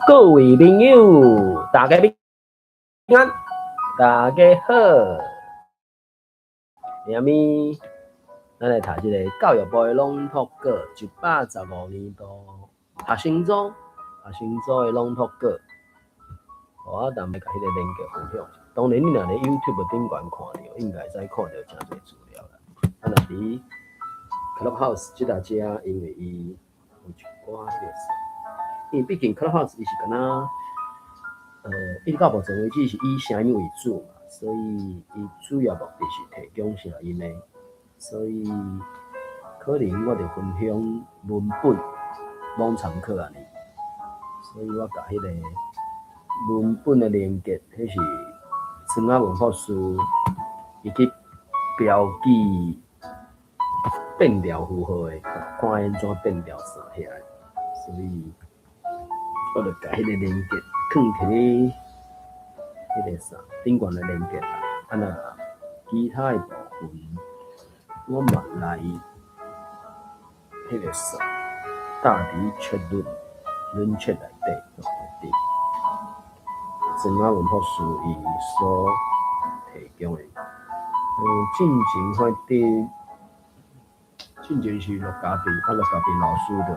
各位朋友，大家平安，大家好。下面咱来读这个教育部的朗读稿，115年度学生组的朗读稿。我等下甲迄个链接分享。当然，你若咧 YouTube 顶悬看到，应该使看到真侪资料啦。啊，若伫 Clubhouse 这搭遮，因为伊有一寡迄个，因为毕竟 Clubhouse 伊是敢若一直到目前为止是以声音为主嘛，所以伊主要目的是提供声音的，所以可能我就分享文本网参考安尼，所以我甲迄个文本的连结，迄是庄仔文法师伊去标记变调符号的，看因怎变调啥遐，所以我就甲迄个连结放伫咧迄个啥顶悬的连结啦。啊那其他的部分，我嘛来迄个啥大题切论切内底。庄仔文法师伊所提供的，进前是陆家斌，陆家斌老师就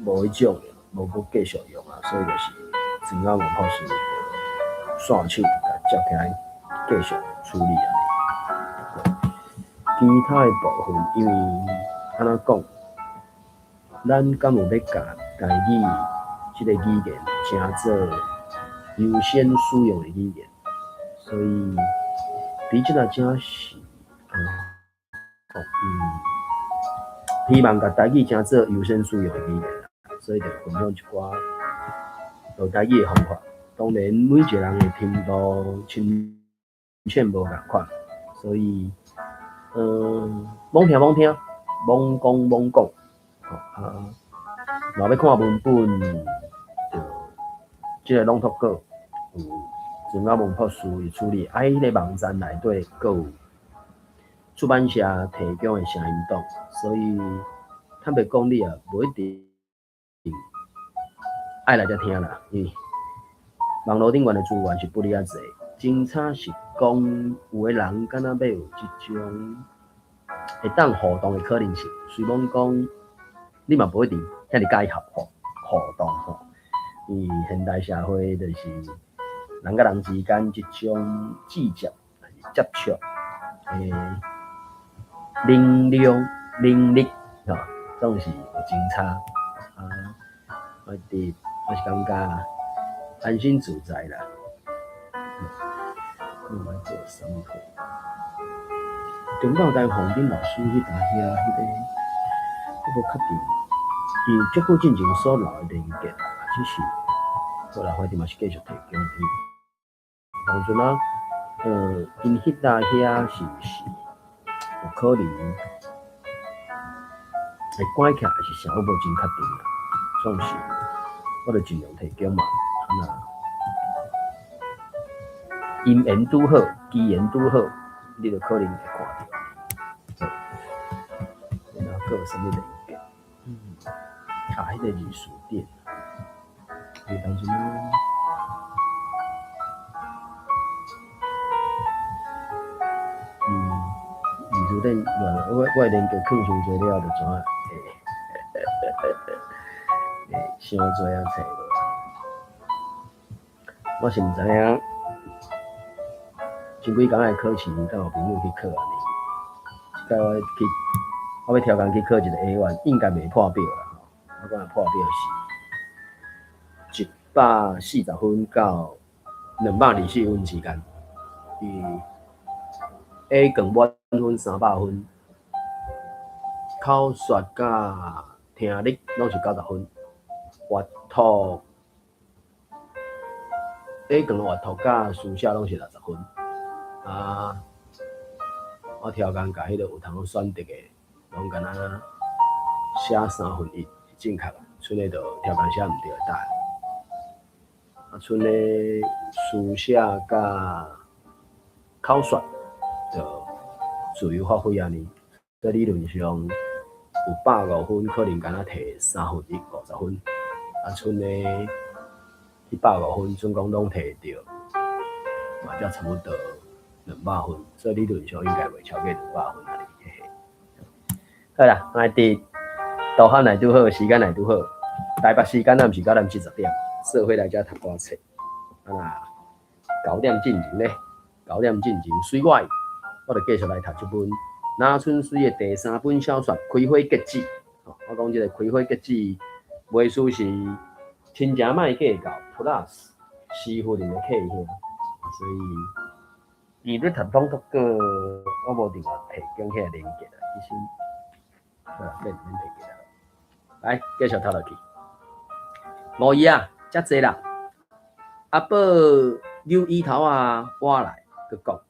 无迄种，无搁继续用啊，所以就是庄仔文法师线手甲接起来继续处理安尼。其他的部分，因为安怎讲，咱敢有要教台语这个语言，成做优先使用的语言，所以伫即个正是希望甲台语成做优先使用的语言，所以就分享一寡学台语的方法。当然，每一个人的程度深浅无共款，所以罔听，罔講，若要看文本，就即个朗读稿有庄仔文法师伊处理，迄个网站内底佫有出版社提供的声音档，所以坦白讲，你也无一定爱来遮听啦，因为网络顶悬的资源是不哩啊济，真差是讲有的人敢若要有即种会当互动的可能性，虽讲讲你嘛无一定遐尔介意互动吼，因为现代社会就是人甲人之间即种计较、接触诶能力吼，总是有真差啊。我是感觉安心自在啦。看卖做什么课？中道台黄斌老师迄搭遐迄个，我无确定，伊足久进前所留的连结，只是后来反正嘛是继续提供的。当阵啊，因迄搭遐是毋是有可能会关起来，还是啥？我无真确定啦。总是我就尽量提供嘛，音言拄好，语言拄好，你就可能会看到。然后还有什么连结？迄个艺术店，因为当时艺术店，我的连结放伤多了，就怎啊？伤多啊，找无。我是毋知影，前几工的考试，甲有朋友去考安尼。我要挑工去考一个 A1， 应该袂破表啦。我讲破表是140分到224分之间。A 更满分300分，口说甲听力拢是90分。阅读 A 更阅读甲书写拢是60分。我挑工甲迄个有通选择的，拢敢若写1/3是正确啊，剩的就挑工写毋对的答案。剩的书写甲口说就自由发挥安尼。在理论上有105分，可能敢若摕1/350分。剩的150分总共拢摕到，嘛才差不多200分，所以理论上应该袂超过200分啊！嘿嘿。好啦，来伫倒汉来拄好，时间来拄好，台北时间咱是到咱7、10点，社会来遮读寡册，9点进前咧，9点进前，随我就继续来读这本那春水的第3本小说《开花结子》。我讲这个《开花结子》卖书是亲情卖计较 Plus 师傅人的客兄，所以伊咧读朗读个，我无定话提供起来连结啦，其实免提起来。来，继续读落去。5姨啊，遮济啦。阿宝扭椅头啊，我来，佮讲，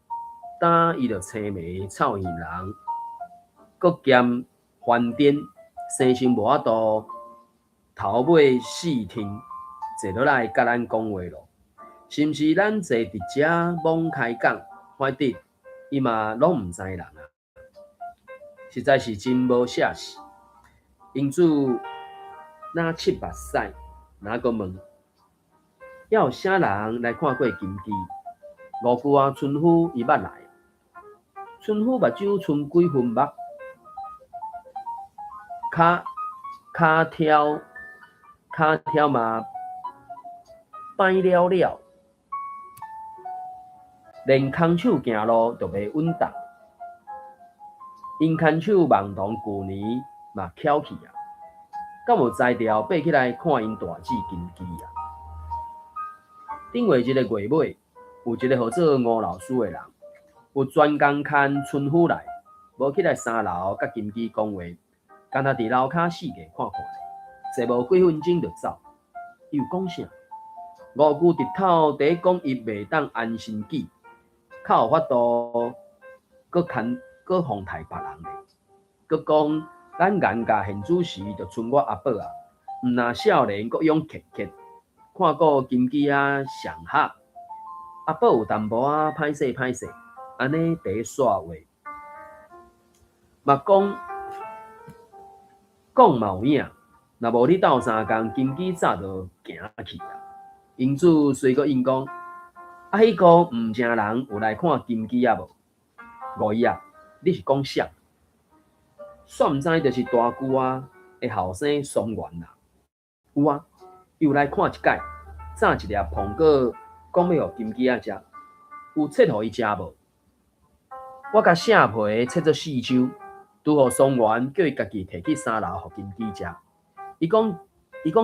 等伊就青眉臭耳人，佮兼翻颠，生性无法度头尾细听，坐落来甲咱讲话咯。是毋是咱坐伫遮罔开讲，反正伊嘛拢毋知人啊，实在是真无写实。因主哪七目屎，哪个问？要有啥人来看过金鸡？5句啊，村夫伊捌来。村夫目睭剩几分目，骹条嘛摆了了，连空手行路都袂稳当。因空手望同旧年嘛翘起啊，敢有才调爬起来看因大姊金鸡啊？顶月一个月尾，有一个号做吴老师的人，有专工牵村夫来，无起来3楼甲金鸡讲话，干他伫楼骹四下看看咧，坐无几分钟就走。伊有讲啥？5句直头第一讲伊袂当安心记，较有法度，搁妨害别人咧。搁讲咱严家现主时，就剩我阿宝啊，毋若少年搁勇怯怯。看过金鸡啊上下，阿宝有淡薄啊歹势，安尼第一煞话，嘛讲嘛有影，若无你斗3工，金鸡早就行去啊。因主随个因讲，啊迄个毋正人有来看金鸡啊无？5姨啊，你是讲啥？煞毋知就是大舅啊的后生松原啦。有啊。又来看一摆，炸一粒苹果，讲要互金鸡仔食，有切互伊食无？我甲馅皮切做4周，拄互松原叫伊家己摕去3楼互金鸡食。伊讲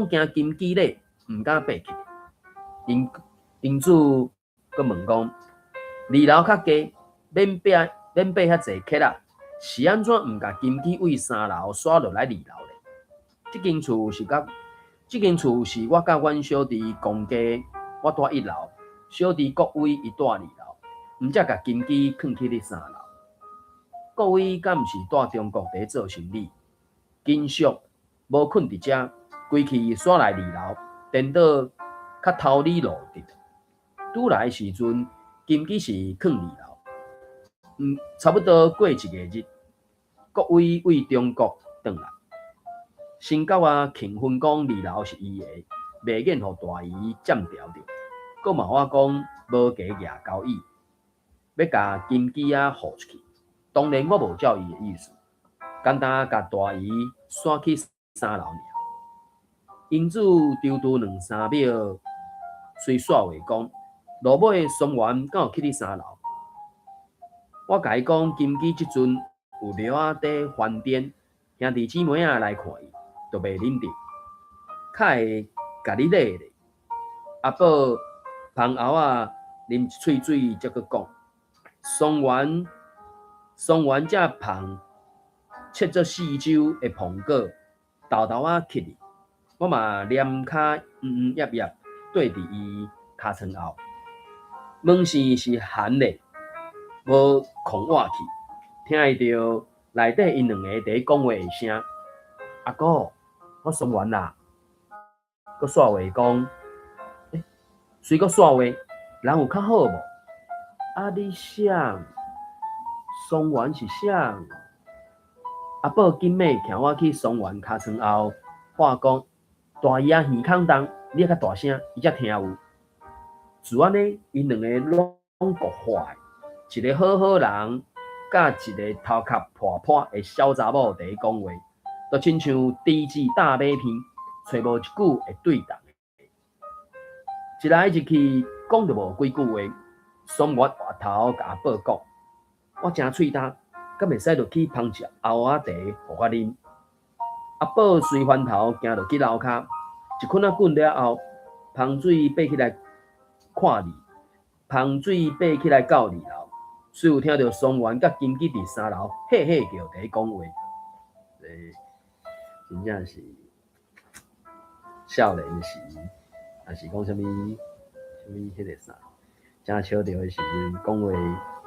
惊金鸡咧，毋敢爬去。因主阁问讲，2楼较低，免爬遐济客啊，是安怎毋甲金鸡位3楼刷落来2楼咧？即间厝是我甲阮小弟公家，我住1楼，小弟各位伊住2楼，毋则甲金鸡囥去咧3楼。各位敢毋是住中国地做生意，金属无困伫遮，规气刷来2楼，颠倒较偷理路直。拄来时阵，金鸡是囥2楼，差不多过1个日，各位为中国转来。新狗啊，庆婚讲2楼是伊的，袂愿互大姨占条着。阁嘛我讲无加额交易，要甲金鸡仔互出去。当然我无照伊的意思，简单甲大姨刷去3楼尔。因主丢2、3秒，随煞话讲，落尾松原敢有去你3楼？我甲伊讲，金鸡即阵有寮仔底饭店，兄弟姊妹仔来看伊。就袂忍着，较会甲你勒咧。阿宝芳喉啊，啉一喙水，才阁讲。松原这芳切做4周的苹果，豆豆啊起哩。我嘛连骹叶叶对伫伊骹床后，门扇是寒咧，无空活去，听会着内底因2个伫讲话的声。阿哥。我松原啦，阁煞话讲，随阁煞话，人有较好无？啊，你想，松原是想？阿宝紧尾徛我去松原尻川后，话讲，大伊耳孔重，你较大声，伊才听有。自安尼，因两个拢国化的，一个好好人，甲一个头壳破破的小查某伫咧讲话，都亲像猪子打马片，找无一句会对答的。一来一去讲着无几句话，双月回头甲我报告，我真喙焦，敢袂使落去烹一后仔茶互我啉。阿宝随翻头行落去楼骹，一捆仔滚了后，芳水爬起来看你，芳水爬起来到2楼，随有听到双元甲金吉伫3楼嘿嘿叫伫讲话，真正是少年时，还是讲什么迄个啥，正笑着的时阵讲话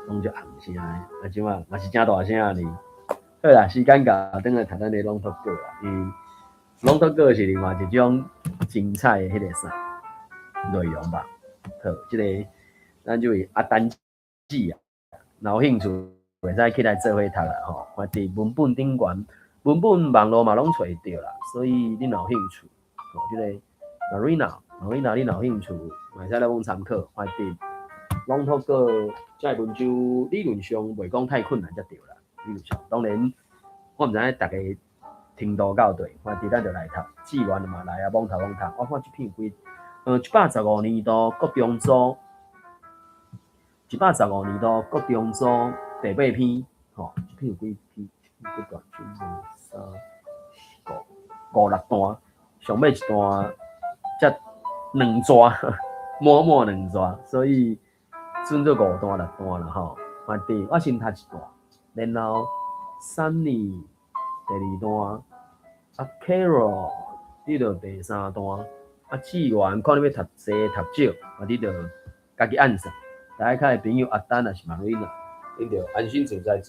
拢就红声的，啊即马嘛是真大声啊呢。好啦，时间到，转来谈咱的朗读稿啦。朗读稿是另外一种精彩的迄个啥内容吧。好，即个咱就为阿丹子啊，若有兴趣，袂使起来做伙读啦吼。我伫文本顶悬，文本网络嘛拢找得到啦，所以你若有兴趣，吼，即个 Marina，你若有兴趣，袂使来往参考。我伫朗读稿这文章理论上袂讲太困难才对啦。当然，我毋知影大家程度到对，反正咱就来读，志愿嘛来啊，罔读。我看这篇115年度国中组，115年度国中组第8篇，吼，这篇有几篇？几段？1、2、3、4、5、6段，上尾一段才2纸，满2纸，所以算做5段6段啦吼。反正我先读一段。然后Sunny 第2段，啊 Carol 你就第3段，啊志愿看你要读多读少，啊你就家己按上。大家的朋友阿丹也是 Marina， 你就安心自在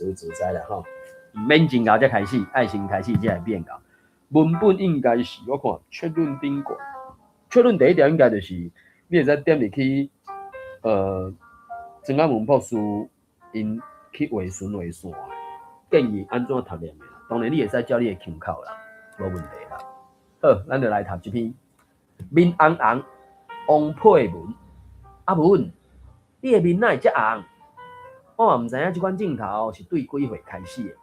啦吼，唔免真熬才开始，爱先开始才会变熬。文本应该是我看确认顶悬，确认第一条应该就是你会使点入去，中央文博士因。去画线，建议安怎读念的啦。当然你会使照你的腔口啦，无问题啦。好，咱就来读这篇。面红红，王佩文。阿文，你的面哪会遮红？我嘛毋知影即款镜头是对几岁开始的，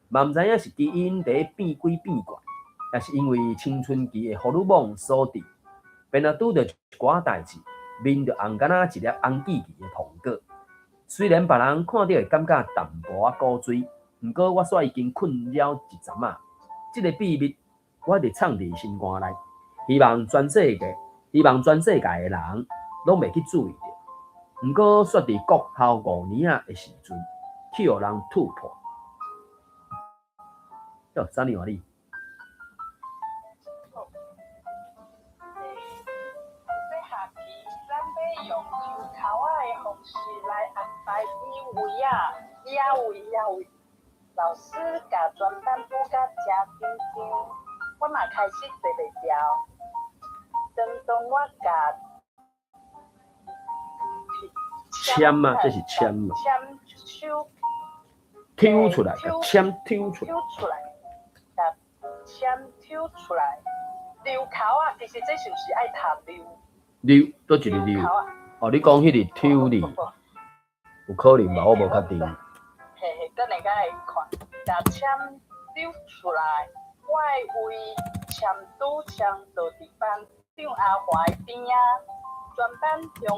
嘛毋知影是基因伫变鬼变怪，也是因为青春期的荷尔蒙所致。便若拄着一寡代志，面就红敢若一粒红记记的糖果。虽然别人看到会感觉淡薄仔古锥，不过我煞已经困了一阵仔。这个秘密我得藏伫心肝内，希望全世界的人拢袂去注意到。不过煞伫国校5年仔的时阵，去互人突破。哟，啥物话你？来安排椅位啊，椅位，老师甲全班布甲真紧张，我嘛开始坐袂牢。当我甲签啊，这是签嘛？签手抽出来，签抽出来，甲签抽出来，溜口啊，其实这是不是爱读溜？倒一个溜。哦，你讲迄个抽哩？有可能吧，我无确定。嘿，等下甲会看，甲签溜出来，我的位签倒伫班长阿华的边啊，全班雄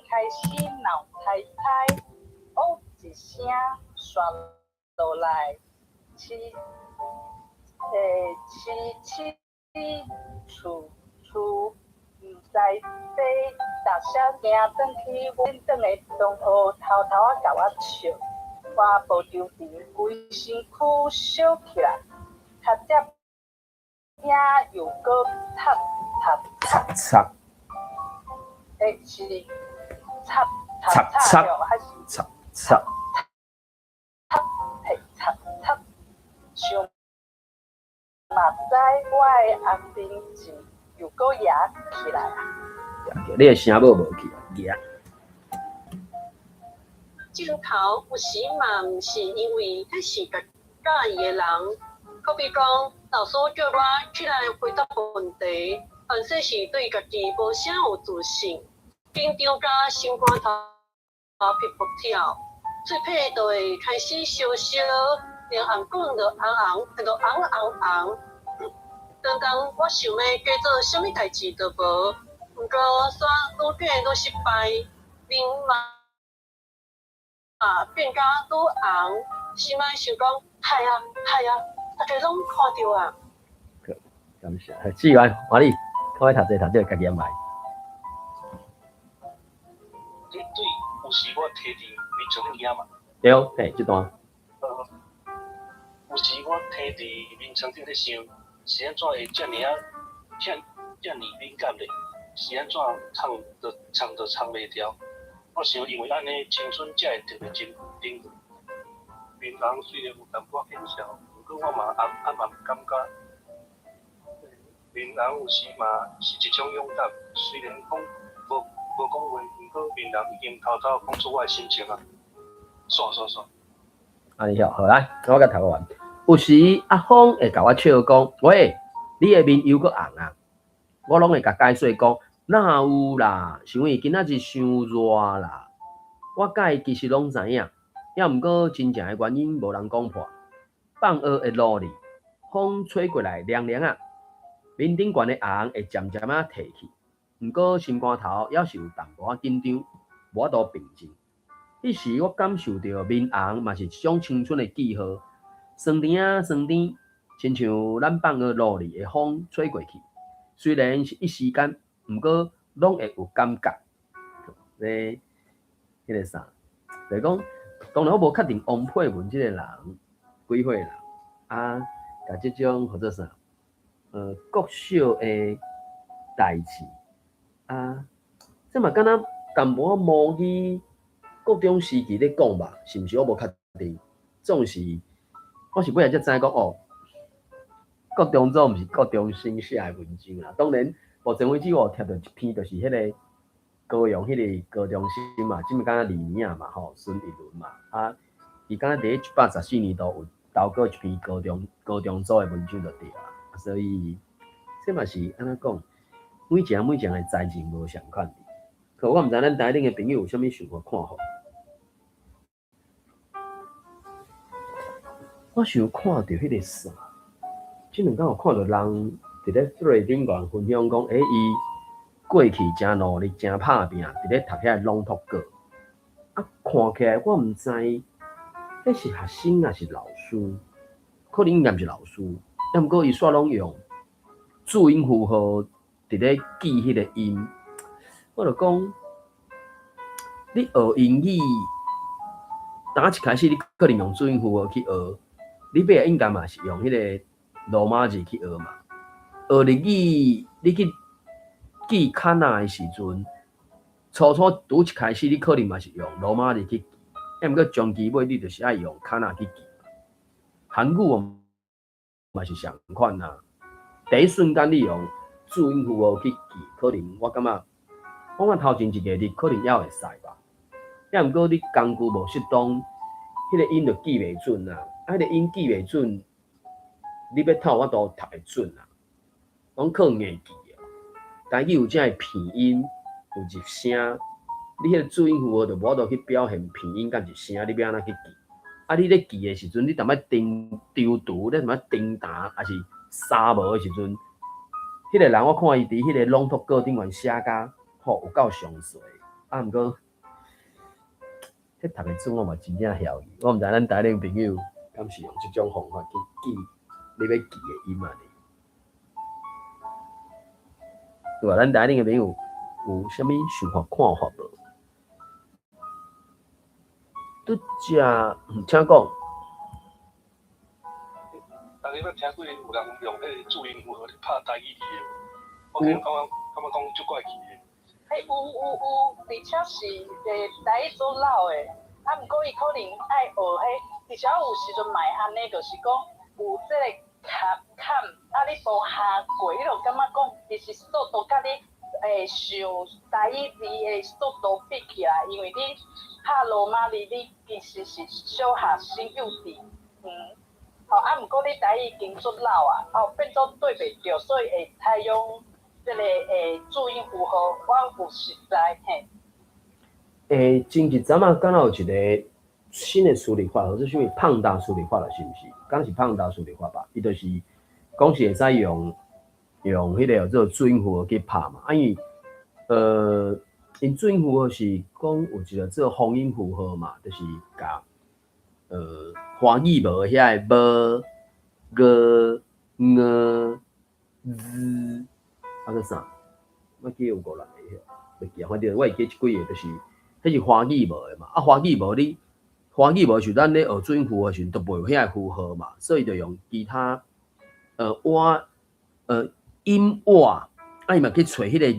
开始闹猜，一声刷落来，七厝。毋知要大声行转去阮转的同学偷仔甲我笑，我无留神规身躯烧起来，脚接影又搁擦，是擦还是擦？想嘛知我的红面子。又搁压起来啊！你的声无去啊？压。镜头有时嘛，毋是因为迄是甲喜欢的人，可比讲，老师叫我起来回答问题，凡说是对家己无啥有自信，紧张甲心肝头皮肤跳，嘴皮就会开始烧烧，连红棍就红。当我想要加做啥物代志都无，毋过煞愈卷愈失败，面嘛变甲愈红，心内想讲，害啊，大家拢看到啊。感谢，志源，欢喜，看我读这个家己也买。对，有时我摕伫面床遐嘛。对，嘿，这段。有时我摕伫面床顶咧想，是安怎会遮尔啊，遮尔敏感咧？是安怎藏袂牢？我想因为安尼青春才会特别真甜。面红虽然有淡薄见效，不过我嘛嘛感觉。面红有时嘛是一种勇敢，虽然讲无讲话，不过面红已经偷偷讲出我的心情啊。煞。安尼好，来，我甲读完。有时阿峰会甲我笑讲，喂，你的面又搁红啊？我拢会甲解释讲，哪有啦？是因为今仔日伤热啦。我甲伊其实拢知影，也毋过真正的原因无人讲破。放学的路里，风吹过来凉凉啊。面顶悬的红会渐渐啊褪去，毋过心肝头还是有淡薄仔紧张，无法度平静。迄时我感受到面红嘛是一种青春的记号，酸甜啊酸甜，亲像咱放学路里的风吹过去，虽然是一时间，毋过拢会有感觉。迄个啥，就是讲，当然我无确定王佩文即个人几岁啦，啊，甲即种或者啥。国小的代志啊，这嘛敢若淡薄仔模拟国中时期咧讲吧，是毋是？我无确定。总是我是尾仔才知讲哦，国中组毋是国中生写的文章啦。当然，目前为止我贴到一篇，就是迄个高雄迄个高中生嘛，即物敢若李明啊嘛，吼，孙一伦嘛，啊，伊敢若伫114年度有投过一篇高中组的文章就对啦。所以，这嘛是安怎讲？每一项的材质无相款。可我毋知咱台顶的朋友有啥物想法看法？我想看到迄个啥，即两天有看到人伫咧对顶悬分享讲，伊过去真努力、真拍拼，伫咧读遐朗读课。啊，看起来我毋知，迄是学生还是老师？可能应该毋是老师。要毋过伊煞拢用注音符号伫咧记迄个音，我就讲，你学英语，打一开始你可能用注音符号去学，你尾应该嘛是用迄个罗马字去学嘛。学日语，你去记卡那的时阵，初拄一开始你可能嘛是用罗马字去记，要毋过中期尾你就是爱用卡那去记。韩语嘛是相款啦，第一瞬间你用注音符号去记，可能我感觉，我看头前一个日可能也会使吧。也毋过你工具无适当，迄个音就记袂准啦。啊，迄个音记袂准，你要透我都读会准啦。拢靠硬记啊。台语有只个片音，有入声，你迄个注音符号就无法度去表现片音甲入声，你要安怎去记？啊！你咧记的时阵，你淡薄丢读，咧淡薄叮答，还是沙无的时阵，迄个人我看伊伫迄个朗读课顶悬写甲，吼有够详细。啊，毋过，迄读的准我嘛真正晓伊。我毋知咱台顶朋友敢是用即种方法去记你要记的音啊？对吧？咱台顶的朋友有啥物想法看法无？拄只，请讲。大家捌听过有人用迄个注音符号咧拍台语字的，我感觉讲足怪奇的。有，而且是台语做老的，啊，毋过伊可能爱学迄，而且有时阵卖安尼，就是讲有即个坎，啊，你无下过，你就感觉讲，其实速度甲你想台语字的速度比起来，因为你拍罗马字，你其实是小学生幼稚，毋过你台语经出老啊，变做对袂着，所以会采用这个注音符号，我有实在嘿。前一阵啊，敢若有一个新的处理法，或者什么胖大处理法啦，是毋是？敢是胖大处理法吧？伊就是讲是会使用迄个做注音符号去拍嘛，因注音符号是讲有一个做封音符号嘛，就是甲华语无遐个无、个、字，个啥？我记有5、6个袂记啊，反正我会记一几个，就是迄是华语无的嘛。华语无是咱咧学注音符号时都袂有遐符号嘛，所以就用其他音瓦，伊嘛去找迄个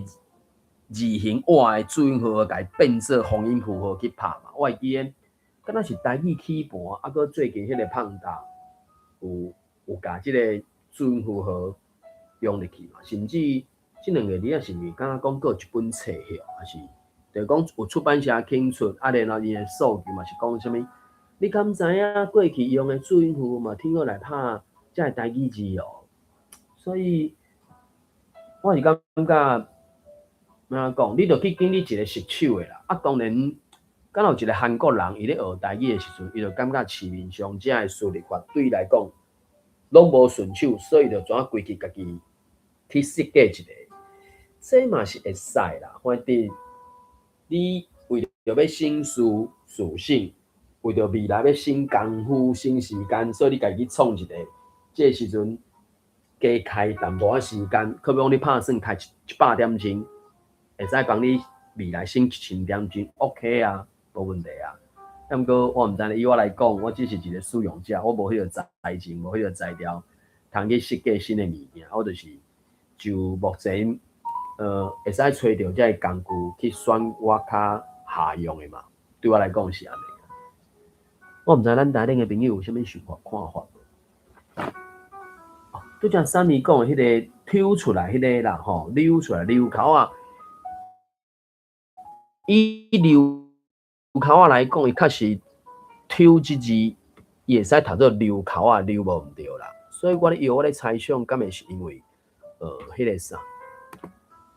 字形瓦的注音符号，甲伊变做封音符号去拍嘛。我会记诶，敢若是台语起盘，搁最近迄个胖达有甲即个注音符号用入去嘛，甚至即2个字啊，是毋是敢若讲搁有一本册晓，还是？就是讲有出版社倾出，然后伊诶数据嘛是讲啥物？你敢知影过去用诶注音符号嘛，听好来拍才会台语字哦。所以我是感觉，怎讲？你着去经历一个熟手诶啦。当然，敢有一个韩国人，伊咧学台语诶时阵，伊就感觉市面上这诶输入法对伊来讲拢无顺手，所以就怎啊规矩家己去设计一个，这嘛是会使啦。反正你为着要省事性，为着未来要省功夫、省时间，所以你家己创一个，这时阵加开淡薄仔时间，可比讲你拍算开100点钟，会使帮你未来省1000点钟 ，OK 啊，无问题啊。但过我毋知咧，以我来讲，我只是一个使用者，我无迄个财情，无迄个材料，通去设计新的物件，我就是就目前。会使找到这个工具去选我较下用的嘛？对我来讲是安尼。我毋知咱台顶的朋友有啥物想法看法？拄则Sunny讲的迄个抽出来迄个啦，溜出来溜口啊，以溜口啊来讲，伊确实抽即字，伊会使读做溜口啊，溜无毋对啦。所以我咧猜想，敢会是因为迄个啥？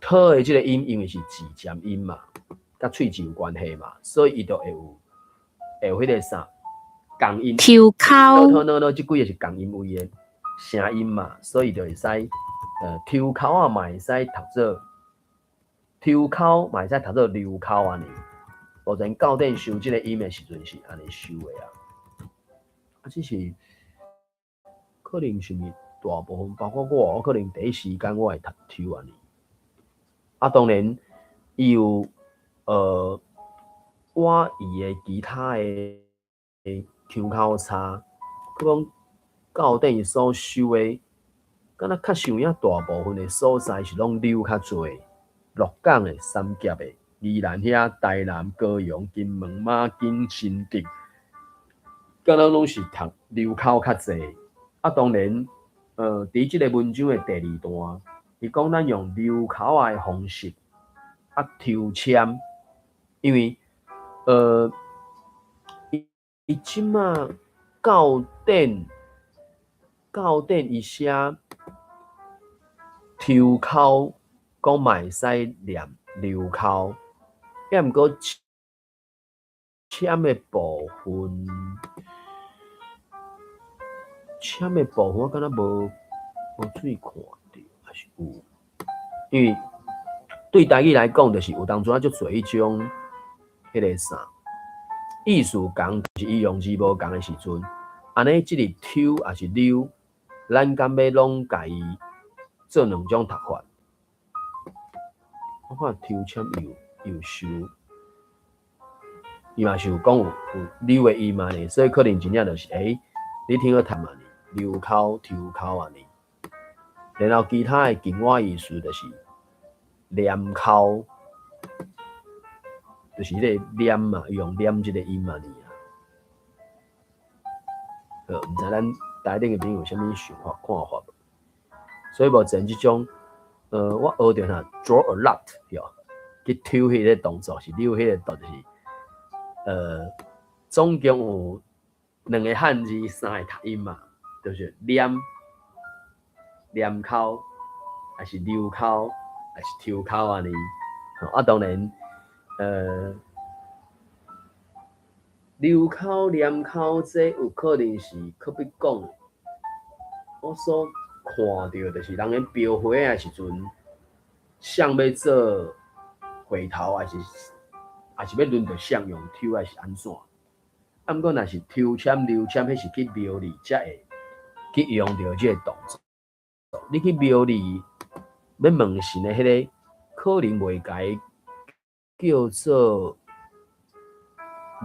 讨的即个音，因为是字尖音嘛，甲喙齿有关系嘛，所以伊就会有迄个啥共音。抽口。即几个是共音位的声音嘛，所以就会使抽口啊，嘛会使读做抽口，嘛会使读做溜口安尼。目前校正收即个音的时阵是安尼收的啊。只是可能是毋是大部分，包括我可能第一时间我会读抽安尼。当然，伊有我伊的其他的腔口差，佮讲校正伊所收的，敢若较像影大部分的所在是拢溜较侪，鹿港的、三峡的、宜兰遐、台南、高雄、金门、马景、新竹，敢若拢是读溜口较侪。当然，伫即个文章的第2段。伊讲咱用溜口的方式抽签，因为伊即马校正伊写抽口，讲嘛会使念溜口，也毋过签的部分，我敢若无注意看。有，因为对台语来讲，就是有当初啊，足侪迄种迄个啥意思共，就是伊用字无共的时阵，安尼即个抽还是溜，咱敢要拢家己做2种读法。我看抽签有收，伊嘛是有讲有溜的音嘛呢，所以可能真正就是你听好读嘛呢，溜口、抽口安尼。然后其他的境外意思就是念口，就是迄个念嘛，用念即个音嘛呢啊。毋知咱台顶的朋友有啥物想法看法？所以目前即种我学着啥 draw a lot 哟，去抽迄个动作是溜迄个动作是总共有2个汉字3个读音嘛，就是念口，还是溜口，还是抽口安尼。啊，当然，溜口、念口这有可能是可比讲，我所看到就是人咧标花的时阵，想要做回头，还是要轮到想用抽，还是安怎？啊，毋过若是抽签、溜签，迄是去庙里才会去用到这个动作。你去庙里要问神的迄个，可能袂解叫做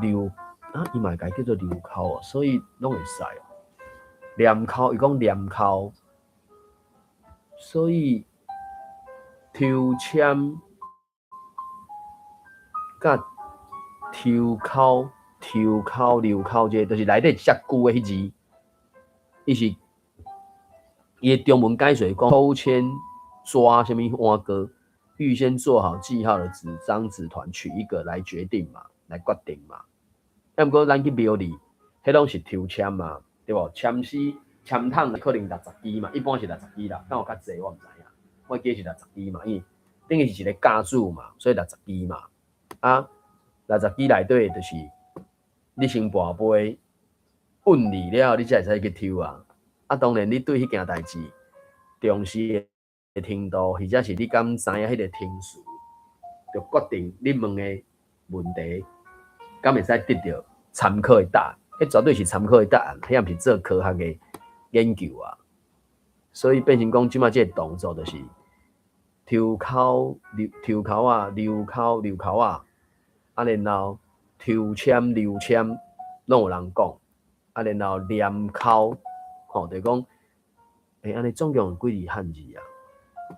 溜啊，伊嘛解叫做溜口哦，所以拢会使哦。念口，伊讲念口，所以抽签甲抽口、溜口这都是内底遮久的迄字，伊是伊的中文解说讲抽签抓什么碗糕，预先做好记号的纸张纸团，取一个来决定嘛，来决定嘛。啊，毋过咱去庙里，迄拢是抽签嘛，对无？签筒可能60支嘛，一般是60支啦，敢有较济我毋知影。我记是60支嘛，因为等于是一个架数嘛，所以60支嘛。啊，60支内底就是你先跋杯，运利了，你才会使去抽啊。啊，当然你对迄件代志重视的程度，或者是你敢知影迄个天数，就决定你问的问题，敢会使得到参考的答案。迄绝对是参考的答案，迄也毋是做科学的研究啊。所以变成讲，即马即个动作就是抽口啊，溜口啊，啊然后抽签、溜签，拢有人讲，啊然后念口，就是讲，安尼总共有几字汉字啊？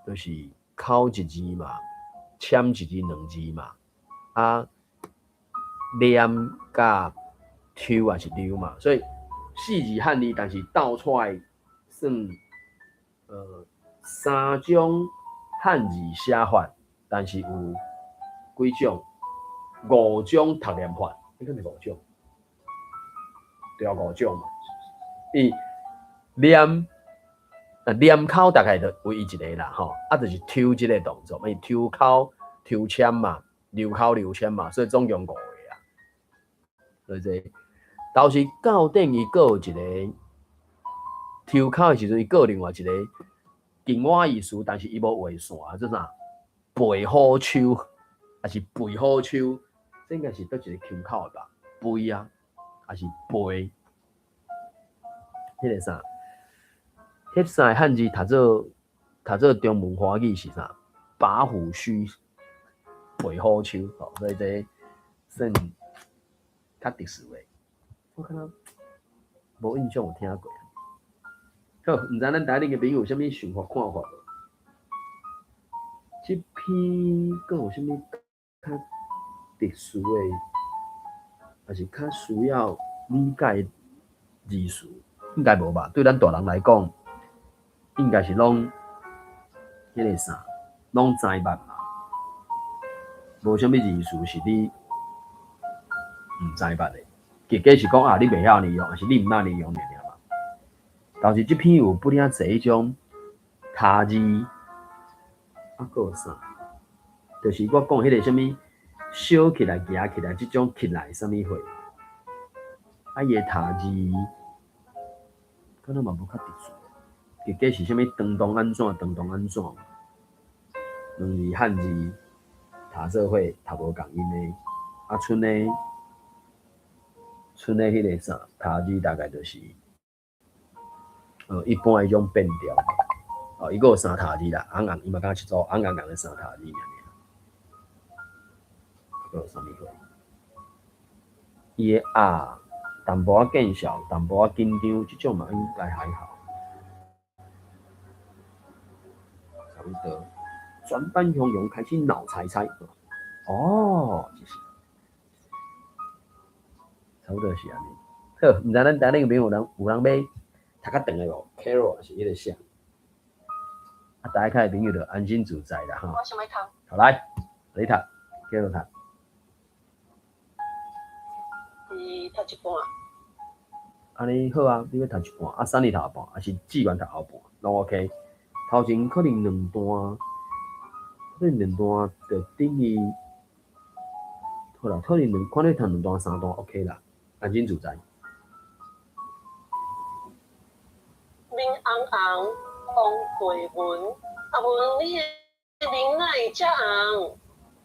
就是口一字嘛，签一字2字嘛，啊念甲抽也是溜嘛，所以4字汉字，但是倒出来算3种汉字写法，但是有几种5种读念法，应该是5种，对啊5种嘛。伊念口大概就唯一一个啦，吼，啊就是抽这个动作，伊抽口、抽签嘛，溜口、溜签嘛，所以总共5个啊。所以这倒是到顶伊佫有一个抽口的时阵，伊佫有另外一个另外意思，但是伊无画线，做啥？背好手，还是背好手？这应该是倒一个腔口的吧？背啊，还是背？迄个啥？迄三个汉字读做中文华语是啥？把虎须，背好手，所以这算较特殊的。我看到无印象有听过。好，毋知咱台顶的朋友有啥物想法看法无？这篇佫有啥物较特殊的，还是较需要理解的字词？应该无吧？对咱大人来讲，应该是拢迄个啥，拢知捌嘛。无啥物字词是你毋知捌的。结果是讲啊，你袂晓利用，还是你毋捌利用尔嘛？但是这篇有不领侪迄种他字，啊，佫有啥？就是我讲迄个啥物小起来、行起来，这种起来啥物货？啊，伊个他字，可能嘛无较特殊。结果是啥物当当安怎？两字汉字读做伙读无共音的，啊，剩的迄个啥他字大概就是一般的迄种变调。伊佫有3他字啦，伊嘛敢7组，的3他字尔。佫有啥物货？伊的淡薄仔见笑，淡薄仔紧张，这种嘛应该还好。差不多。全班汹涌开始脑猜猜。就是差不多是安尼。好，毋知咱台顶有人买读较长的无 ？Carol 还是迄个啥？啊，大家看朋友就安心自在啦，哈。我想要读。好来，你读 ，Carol 读。读一半。安尼好啊，你要读一半，啊，3年读一半，还是志愿读后半，拢 OK。头前可能2段，就等于好啦，可能看你读2段3段 OK 啦，安全自在。面红红，红背纹，啊问你的面哪会遮红？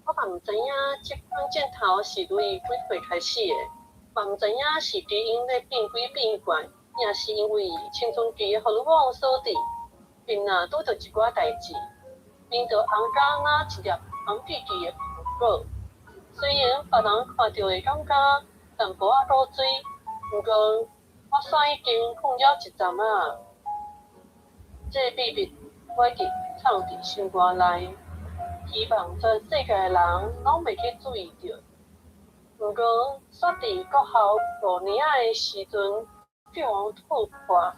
我嘛毋知影即款镜头是对几岁开始的，嘛毋知影是基因咧变鬼变怪，也是因为青春期荷尔蒙所致。面若拄着一寡代志，面就红甲若一粒红滴滴的苹果。虽然别人看到会感觉淡薄仔落水，毋过我煞已经放了一站啊。这秘密我已经藏伫心肝内，希望全世界的人拢袂去注意到。毋过煞伫国校5年仔的时阵，被我突破。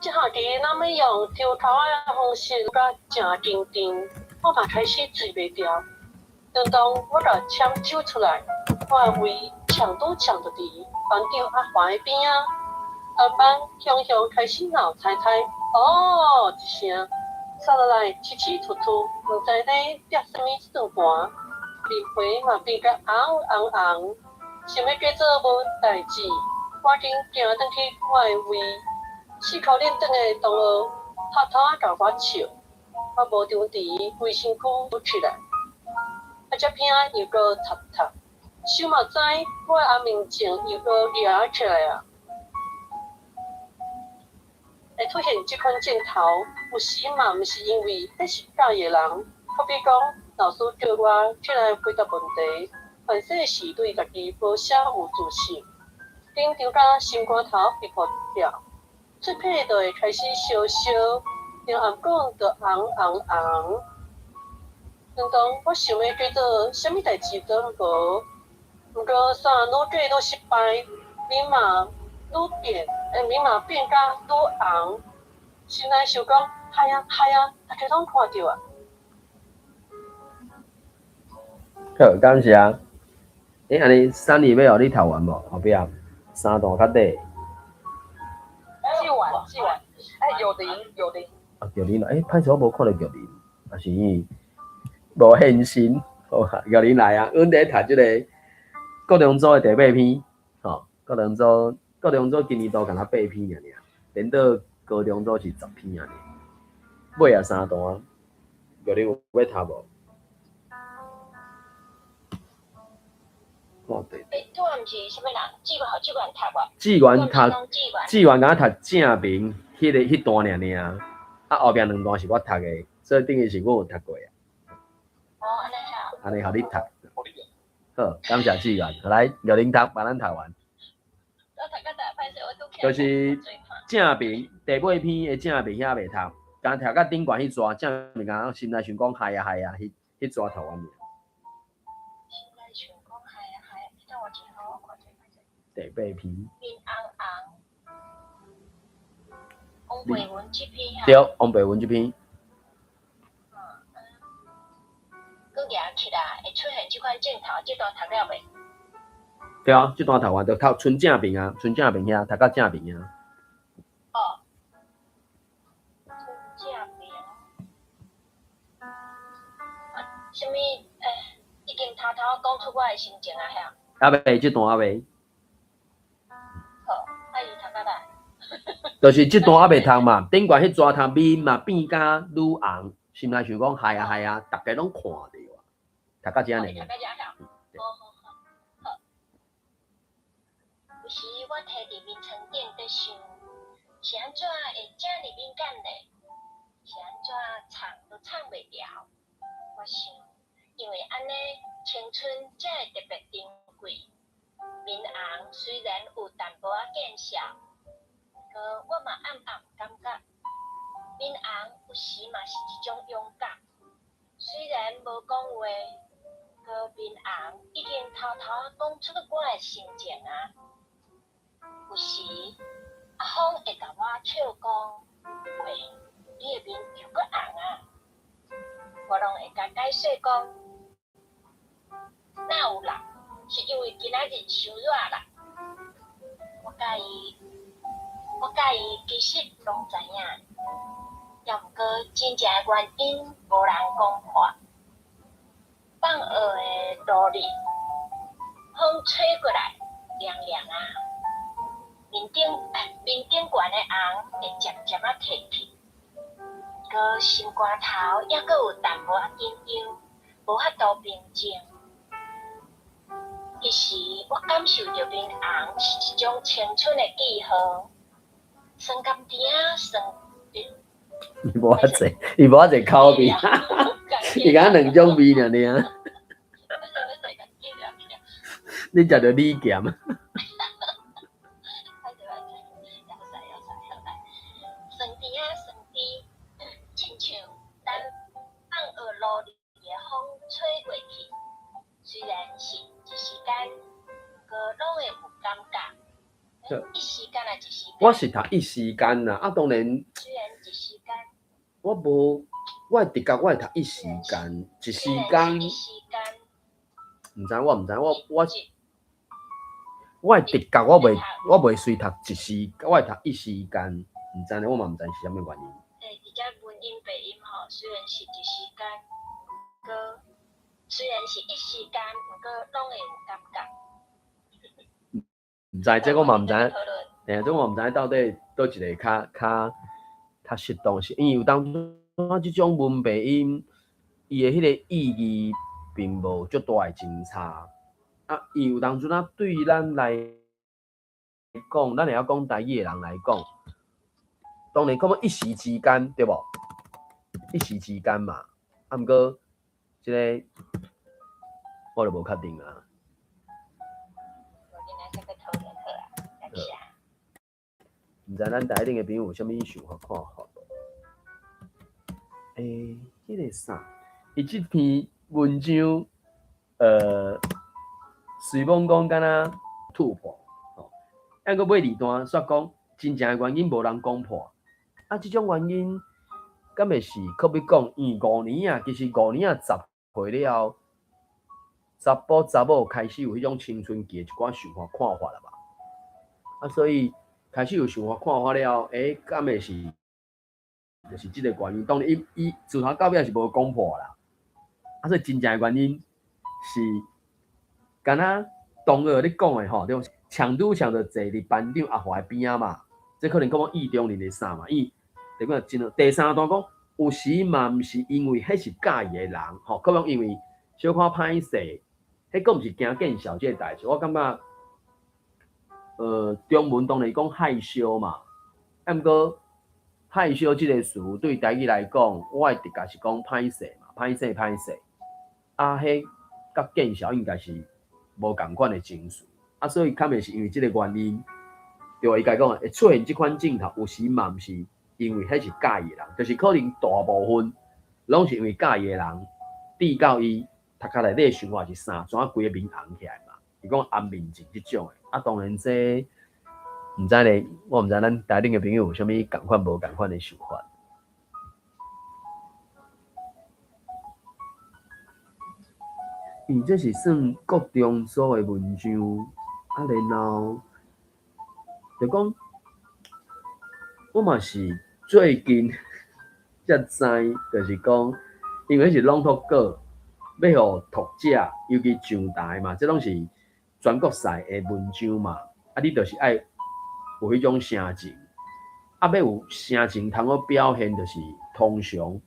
这下期咱要用抽头仔的方式，甲正定定，我嘛开始醉袂掉。当当我甲签手出来，我为抢都抢得伫班长阿华的边啊。下班雄雄开始闹猜猜，哦一声，杀落来凄凄楚楚，毋知咧叠啥物算盘，面皮嘛变甲红红红，想要叫做无代志，赶紧行转去我的位。4口认真的同学偷偷仔甲我笑，我无张伫卫生区浮起来，啊只片又搁插插，想嘛知我的阿明镜又搁掠起来啊！会出现即款镜头，有时嘛毋是因为迄是教的人，好比讲老师叫我起来回答问题，凡事是对家己无啥有自信，紧张甲心肝头被破掉。嘴皮就会开始烧烧，连暗讲就红红红。当当我想要叫做啥物代志都无，毋过啥愈做愈失败，面嘛愈变，面嘛变甲愈红。心内想讲，嗨啊，大家拢看到啊。好，感谢。安尼3年要互你读完无？后壁3段较短。记完，哎，有零。啊，玉林来，歹势我无看到玉林，也是因无现身。好啊，玉林来啊，阮伫读即个国中组的第8篇，吼，国中组今年度敢若8篇尔，连到高中组是10篇尔，尾啊3段，玉林有要读无？看对。这毋是啥物人？志愿读无？志愿敢若读正名，迄段尔，啊后壁2段是我读的，所以等于是我有读过啊。哦，安尼好。安尼互你读。好，感谢志愿。来，玉林读，帮咱读完。我读到大歹势，我拄就是正名第8篇的正名遐袂读，刚读到顶悬迄逝正名，敢心内想讲嗨啊，迄逝读完未？心内想讲嗨啊，等我一下，我看者。第8篇。面红红，王培文这篇啊。对，王培文这篇。佮举起来会出现即款镜头，这段读了未？对啊，这段读完就读纯正名啊，纯正名遐读到正名啊。哦，纯正名。啥物？已经偷偷讲出我的心情啊，遐。还未，这段还未。好，啊伊读到来。就是这段还未读嘛，顶悬迄逝读面嘛变甲愈红，心内想讲嗨啊，大家拢看到啊，读到遮尔。读到遮晓。好。有时我摕伫眠床顶在想，是安怎会遮尔敏感呢？是安怎唱都唱袂了？我想，因为安尼青春才会特别珍贵。面红虽然有淡薄仔见笑，可我嘛暗暗感觉，面红有时嘛是一种勇敢。虽然无讲话，可面红已经偷偷讲出我的心情啊。有时阿芳会甲我笑讲，喂，你的面又搁红啊！我拢会甲解释讲，哪有啦？是因为今仔日伤热啦。其实拢知影，也毋过真正的原因无人讲破。放学的路里，风吹过来，凉凉啊。面顶悬的红会渐渐啊褪去，搁心肝头还阁有淡薄仔紧张，无法度平静。其实我感受到面红是一种青春的记号，酸甘甜啊，酸甜。伊无遐济，伊无遐济口味，伊敢两种味尔尔。你食着李咸？酸甜啊，酸甜，亲像咱放学路里的风吹过去，虽然是一时间，搁拢会有感觉。一时间啊，一时间。我是读一时间啦，当然，虽然一时间。我的直觉我会读一时间，一时间。毋知我的直觉我袂随读一时，我会读一时间，毋知呢，我嘛毋知是啥物原因。而且文音白音吼，虽然是一时间，搁虽然是一时间，毋过拢会有感觉。毋知这我嘛毋知，这我毋知到底倒一个较适当是，因为有当初即种文白音，伊的迄个意义并无足大的真差。啊，伊有当阵啊，对咱来讲，咱会晓讲台语的人来讲，当然，讲一时之间，对无？一时之间嘛，啊，毋过即个我就无确定啊。毋知咱台顶的朋友有啥物想法看法？迄个啥？伊即篇文章，随便讲敢若突破，抑个尾二段煞讲真正的原因无人讲破，啊，即种原因敢会是可比讲，因5年啊，其实5年啊10岁了后，查甫查某开始有迄种青春期的一寡想法看法了吧？啊，所以开始有想法看法了后，敢会是就是即个原因？当然，伊自头到尾是无讲破啦，啊，所以真正的原因是。敢若同学咧讲的吼，对，强拄强着坐伫班长阿华的边仔嘛，这可能讲意中人的啥嘛？伊第个真第三段讲，有时嘛毋是因为迄是介意的人，吼，可能因为小可歹势，迄个毋是惊见笑这个代志。我感觉，中文当然讲害羞嘛，啊，毋过害羞这个词对台语来讲，我的直觉是讲歹势嘛，歹势，啊，迄甲见笑应该是。无共款的情绪，啊，所以肯定是因为这个原因，就伊家讲会出现这款镜头，有时嘛毋是因为迄是介意的人，就是可能大部分拢是因为介意的人，滴到伊头壳内底的想法是啥，怎啊规个面红起来嘛？伊讲红面症这种的，啊，当然这毋知咧，我毋知咱台顶的朋友有啥物共款无共款的想法。伊这是算国中所的文章，啊，然后就讲，我嘛是最近才知，就是讲，因为是朗读稿，要互读者，尤其上台嘛，这拢是全国赛的文章嘛，啊，你就是爱有迄种声情，啊，要有声情通好表现，就是通常，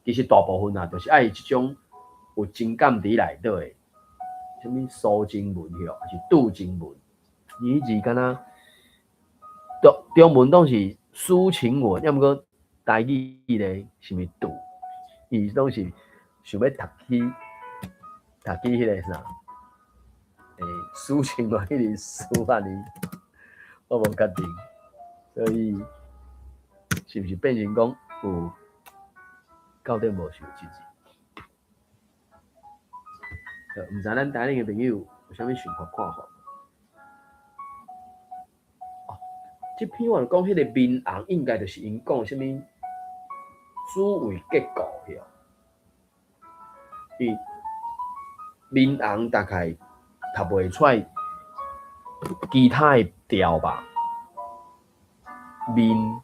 其实大部分啊，就是爱这种。有情感伫内底的，什么抒情文吼，还是抒情文？伊字敢若中文拢是抒情文，要毋过台语咧是咪抒？伊拢是想要读起迄个啥？抒情文迄个抒安尼，我无确定，所以是毋是变成讲有到底无想即字？毋知咱台顶的朋友有啥物想法看法？哦，这篇我就讲迄个面红，应该就是因讲啥物主谓结构哟。伊面红大概读袂出来，其他的调吧，面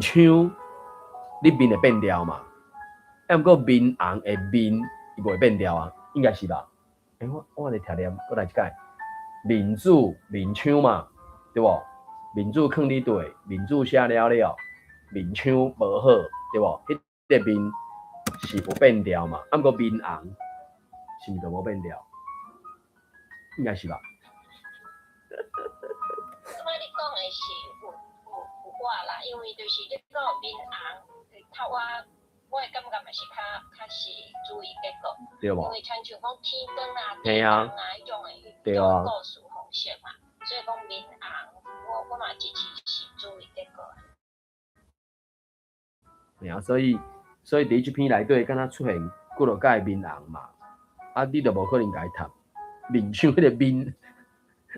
腔，你面会变调嘛？啊，毋过面红的面伊袂变调啊，应该是吧？我来听念，我来一解。面子面腔嘛，对无？面子囥你对，面子写了了，面腔无好，对无？迄个面是有变调嘛？啊，毋过面红是毋就无变调？应该是吧？咁你讲的是有话啦，因为就是你讲面红，头我的感觉嘛是较是注意结果，对无？因为亲像讲天光啊、嘿啊，迄种的，对啊，故事方式嘛，所以讲面红，我嘛支持是注意结果。对啊，所以伫即篇内底，敢若出现几落届面红嘛，啊，你就无可能甲伊读面像迄个面，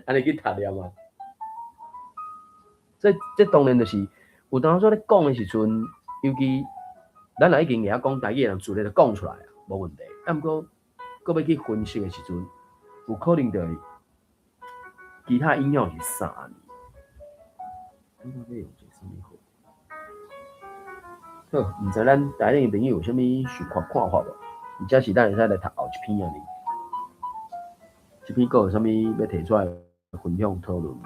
安尼去读了嘛。这当然就是有当初咧讲的时阵，尤其咱若已经会晓讲台语的人，自然就讲出来啊，无问题。啊，毋过搁要去分析的时阵，有可能就其他影响是啥呢？你到底用一个什么好？好，毋知咱台顶的朋友有啥物想看法无？或者是咱会使来读后一篇啊？呢？这篇阁有啥物要提出来分享讨论无？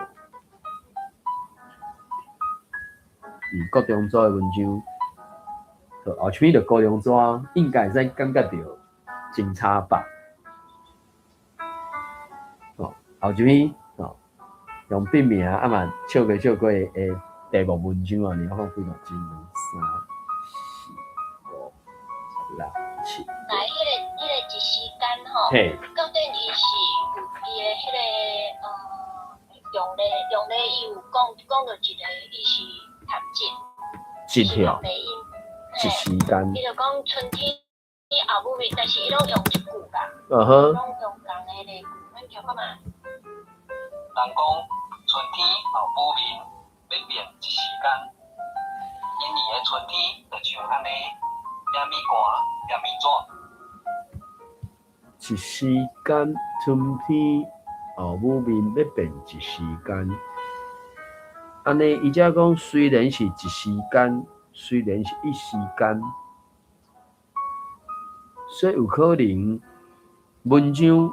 国中组的文章，后一篇就高中组应该会使感觉到真差吧。后一篇用笔名啊嘛笑过的题目文章啊，你看几个字？1、2、3、4、5、6、7。来，迄个一时间吼，嘿，到底伊是有伊的迄个用咧伊有讲到一个伊是读一条一时间。伊就讲春天后母面，但是伊拢用一句啦，嗯哼。拢用共的例句，咱听看嘛。人讲春天后母面要变一时间，今年的春天就像安尼，也咪寒也咪热。一时间，春天后母面要变一时间。安尼，伊则讲虽然是一时间，虽然是一时间，所以有可能文章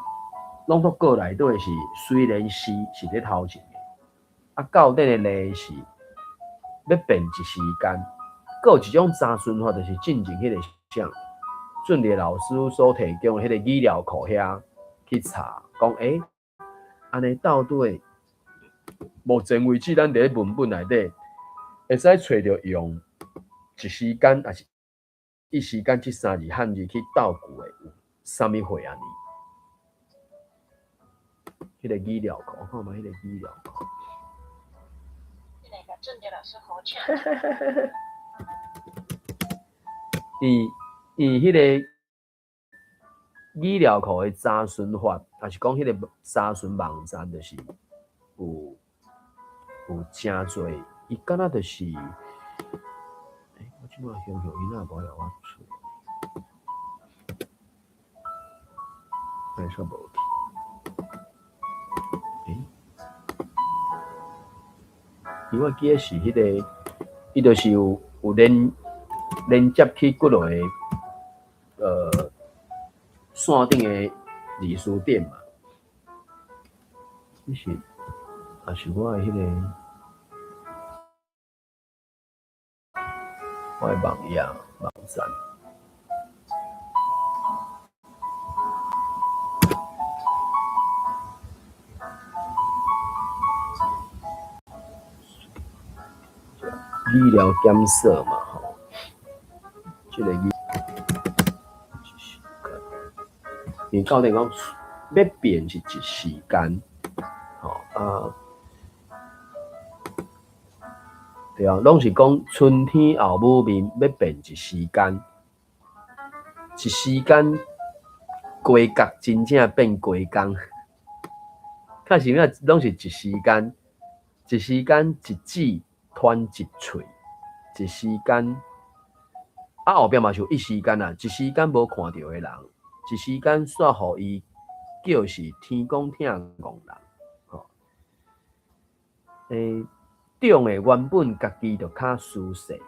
朗读稿内底是虽然是咧头前的，啊到底的例是要变一时间。还有一种查询法，就是进前迄个像俊烈老师所提供的迄个语料库遐去查，讲安尼到底目前为止，咱伫咧文本内底会使找着用一时间还是一时间这三字汉字去倒句的有啥物货啊？呢？迄个语料库，我看嘛，迄个语料库。你来甲俊杰老师好请。伊迄个语料库的查询法，还是讲迄个查询网站，就是有真侪，伊敢若就是，我即摆想想，伊哪无互我出，哎，煞无去，因为我记得是迄个，伊就是有连接去几落个线顶的字书店嘛，这是也是我的迄个我的网页网站。语料检测嘛，吼，这个你到底讲要变是一时间，吼对啊，拢是讲春天后母面要变一时间，一时间规角真正变规工，确实影拢是一时间，一时间一指团一喙，一时间后壁嘛是有一时间啦，一时间无看到的人，一时间煞互伊叫是天公疼憨人。中的原本家己就较舒适，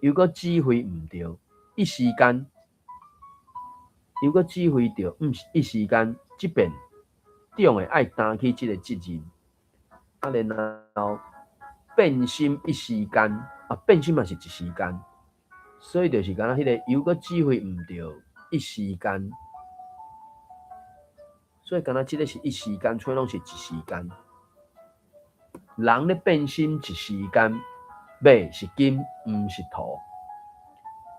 又搁指挥毋着，一时间又搁指挥着，一时间，即便中的爱担起即个责任，然后变心一时间，变心嘛是一时间，所以就是敢若迄个又搁指挥毋着，一时间，所以敢若即个是一时间，所以拢是一时间。人咧变心一时间，马是金，毋是土。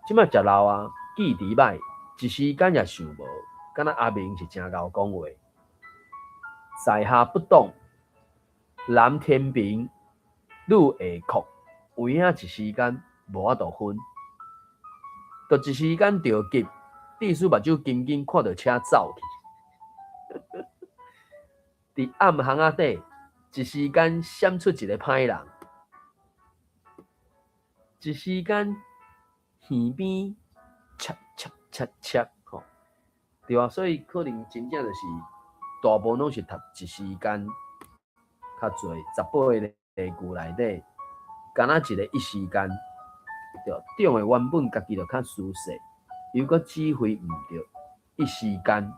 即摆食老啊，记伫歹，一时间也想无。敢若阿明是真贤讲话，在下不懂，蓝天平，女下酷，有影一时间无法度分，就一时间着急，地鼠目睭紧紧看到车走去，伫暗巷仔底。一时间闪出一个歹人，一时间耳边切切切切，吼，对啊，所以可能真正就是大部分拢是读一时间较侪，18个句内底，敢若一个一时间，对，中的原本家己就较舒适，又搁指挥毋着，一时间。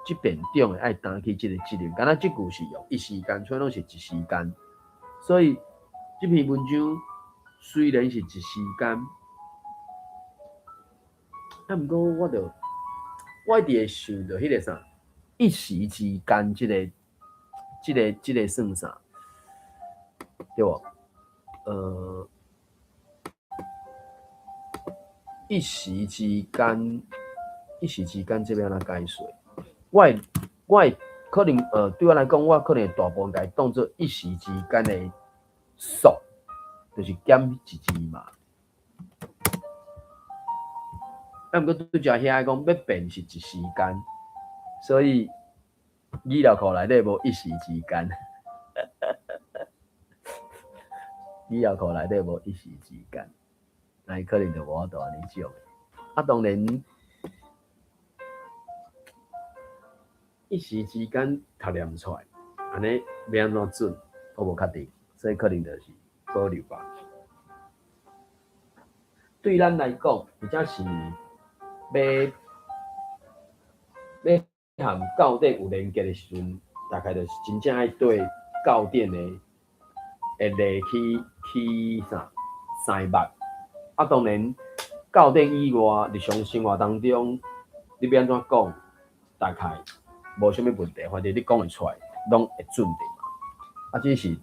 即便中的爱担起即个责任，敢若即句是用一时间，所以拢是一时间。所以即篇文章虽然是一时间，毋过我一直会想到迄个啥，一时之间，即个算啥？对无？一时之间，这边安怎解说？我可能对我来讲，我可能大部分该当做一时之间的数，就是减一字嘛。毋过拄则遐讲要变是一时间，所以语料库内底无一时之间，语料库内底无一时之间，那可能就无法度安尼种。当然。一时之间读念出来，安尼要安怎准，我无确定，所以可能就是保留吧。对咱来讲，或者是要和教典有连接的时阵，大概就是真正爱对教典的例去生目。当然，教典以外，日常生活当中，你要安怎讲，大概。无啥物问题，反正你讲会出来，拢会准的嘛。只是，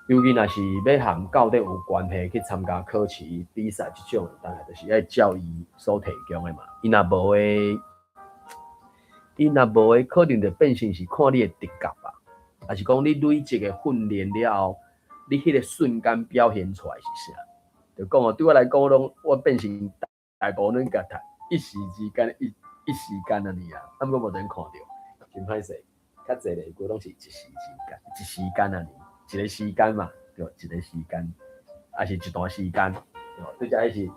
尤其若是要和教典有关系去参加考试、比赛即种，大概就是要教育所提供的嘛。伊若无诶，可能就变成是看你的直觉吧，还是讲你累积的训练了后，你迄个瞬间表现出来是啥？就讲对我来讲，我变成大部分甲读一时之间一时间安尼啊，毋过无人看到，真歹势。较侪咧，规拢是一时间安尼，一个时间嘛，对，一个时间，还是一段时间，对，这是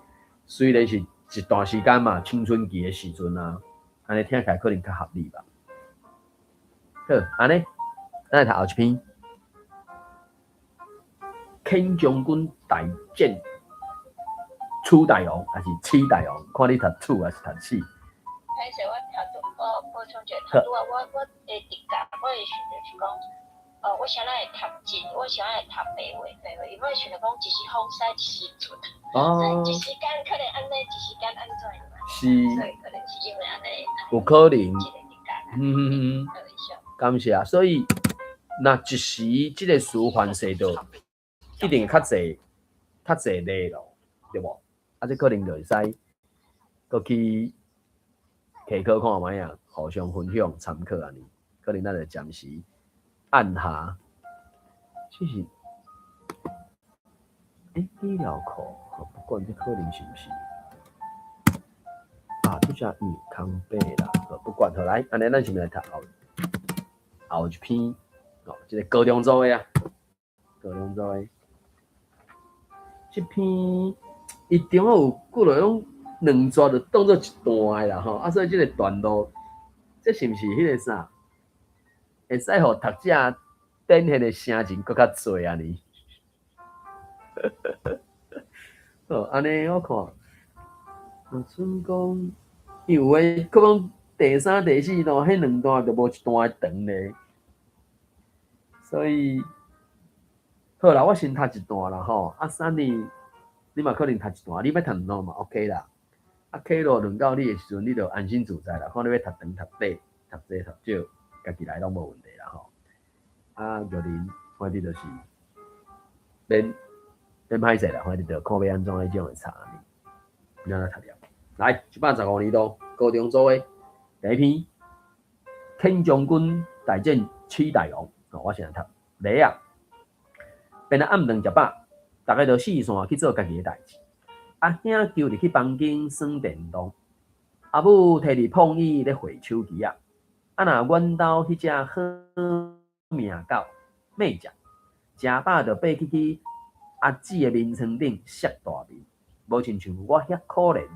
虽然是一段时间嘛，青春期的时阵啊，安尼听起来可能较合理吧。好，安尼，咱来读后一篇。King 将军大战楚大王，还是七大王？看你读楚还是读七？歹势，我补充一下，我的直觉，我会想就是讲，我想来会读进，我想来会读白话，因为想着讲一时风使一时准，一时间可能安尼，一时间安怎嘛？是，所以可能是因为安尼，有可能。感谢。所以，那一时即个词反射到，一定较侪例咯，对无？这可能就会使，搁去。下课看卖啊，互相分享参考安尼，可能咱就暂时按下。这是，资料库，不管这可能是不是这只康贝啦，不管好来，安尼咱是来读后一篇，这个高中组的啊，高中组的，这篇伊中有几落拢两撮就当做一段的啦吼。啊，所以这个段落，这是毋是迄个啥？会使互读者展现的声情搁较侪安尼。好，安尼我看，春讲有诶，可讲第三、第四段，迄两段就无一段长咧。所以，好啦，我先读一段啦吼。啊，三年你嘛可能读一段，你要读两段嘛 OK 啦。啊，起落轮到你诶时阵，你就安心自在啦。看你要读长、读短、读济、读少，家己来拢无问题啦吼。啊，玉林，反正就是免歹势啦，反正就看要安怎迄种诶查呢。咱来读了。来，115年度高中组诶第一篇，天将军大战七大王。我先来读。礼啊，变啊暗顿食饱，大家就四散去做家己诶代志。阿兄揪入去房间耍电动，阿母摕伫碰椅咧回手机啊。啊若阮兜迄只好命狗美酱，食饱就爬去阿姊诶眠床顶摔大面，无亲像我遐可怜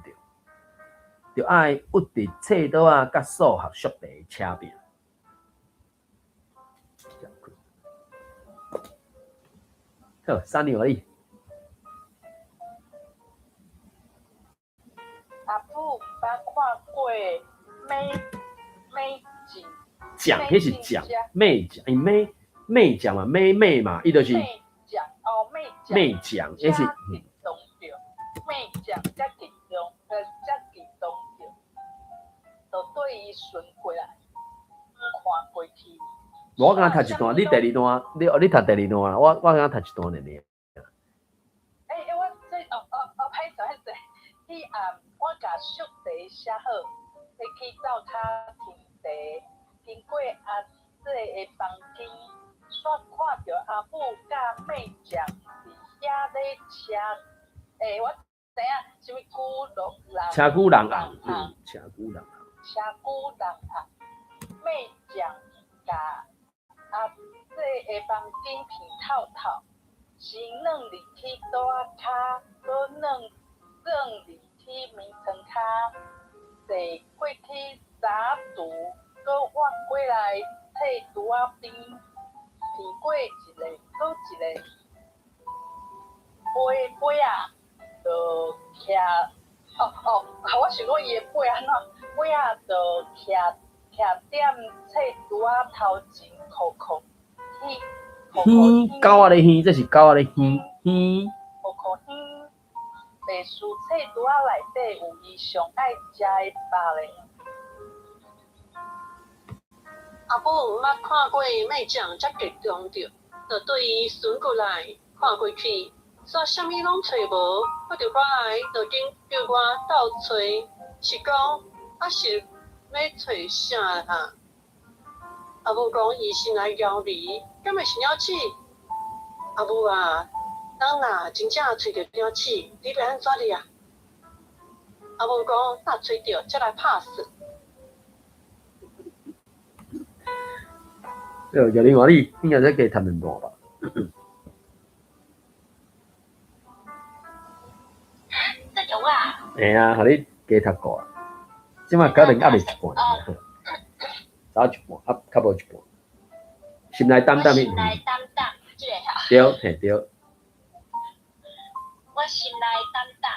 着爱屈伫册桌啊甲数学宿题车边。好，三年而已。阿母毋捌看过美景，酱，迄是酱，妹酱，伊妹酱嘛，妹嘛，伊就是美酱哦，妹酱，迄是激动着，美酱遮激动，着，就对伊顺过来，看过去。我刚读一段，你第二段，你读第二段啦，我刚读一段尔。我歹势，迄暗我甲宿题写好，要去灶骹停茶，经过阿姐的房间，煞看到阿母甲妹酱伫遐咧车，我知影什么古龙人，车古人啊，车古人啊，妹酱甲阿姐的房间片透透。先软入去桌仔骹，搁软入去眠床骹，坐过去早厨，搁弯过来册桌仔边，骗过一个，搁一个杯啊，就徛我想讲伊的杯安怎？杯啊就徛踮册桌仔头前扣去。狗仔咧耳，这是狗仔咧耳。可耳，历史册桌仔内底有伊上爱食的肉咧。阿母毋捌看过妹酱遮激动着，就对伊顺过来看过去，煞啥物拢找无，我就返来就紧叫我斗找，是讲啊是要找啥哈？阿母讲伊心内摇离，敢会是鸟鼠？阿母啊，咱若真正找着鸟鼠，你要安怎哩啊？阿母讲，若找着才来拍算。玉林话你应该再加读两段吧。这种啊，嘿啊，互你加读过啊。即马可能还袂一半，早一半，较无一半。心内淡淡我心内淡淡，即个哈。对，嘿对。我心内淡淡，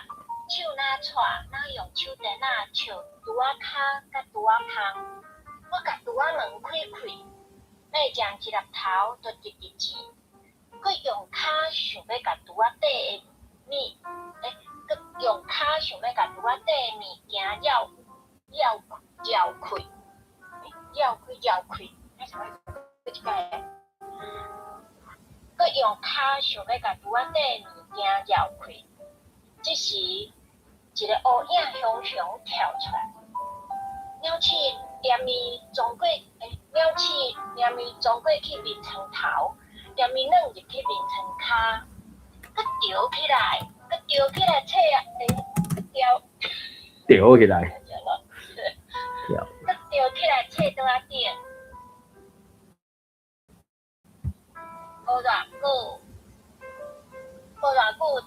手哪带，哪用手电哪笑拄仔骹甲拄仔芳。我甲拄仔门开开，妹将一粒头就直直钱，佮用骹想要甲拄仔底的面，佮用骹想要甲拄仔底的物件绕开，迄啥物？即个，佮用骹想要甲拄仔底的物件绕开。这时，一个乌影熊熊跳出来，鸟鼠连伊撞过，鸟鼠连伊撞过去眠床头，连伊软入去眠床骹，佮吊起来，册啊，吊起来，吊，佮吊起来册桌仔顶，无偌久就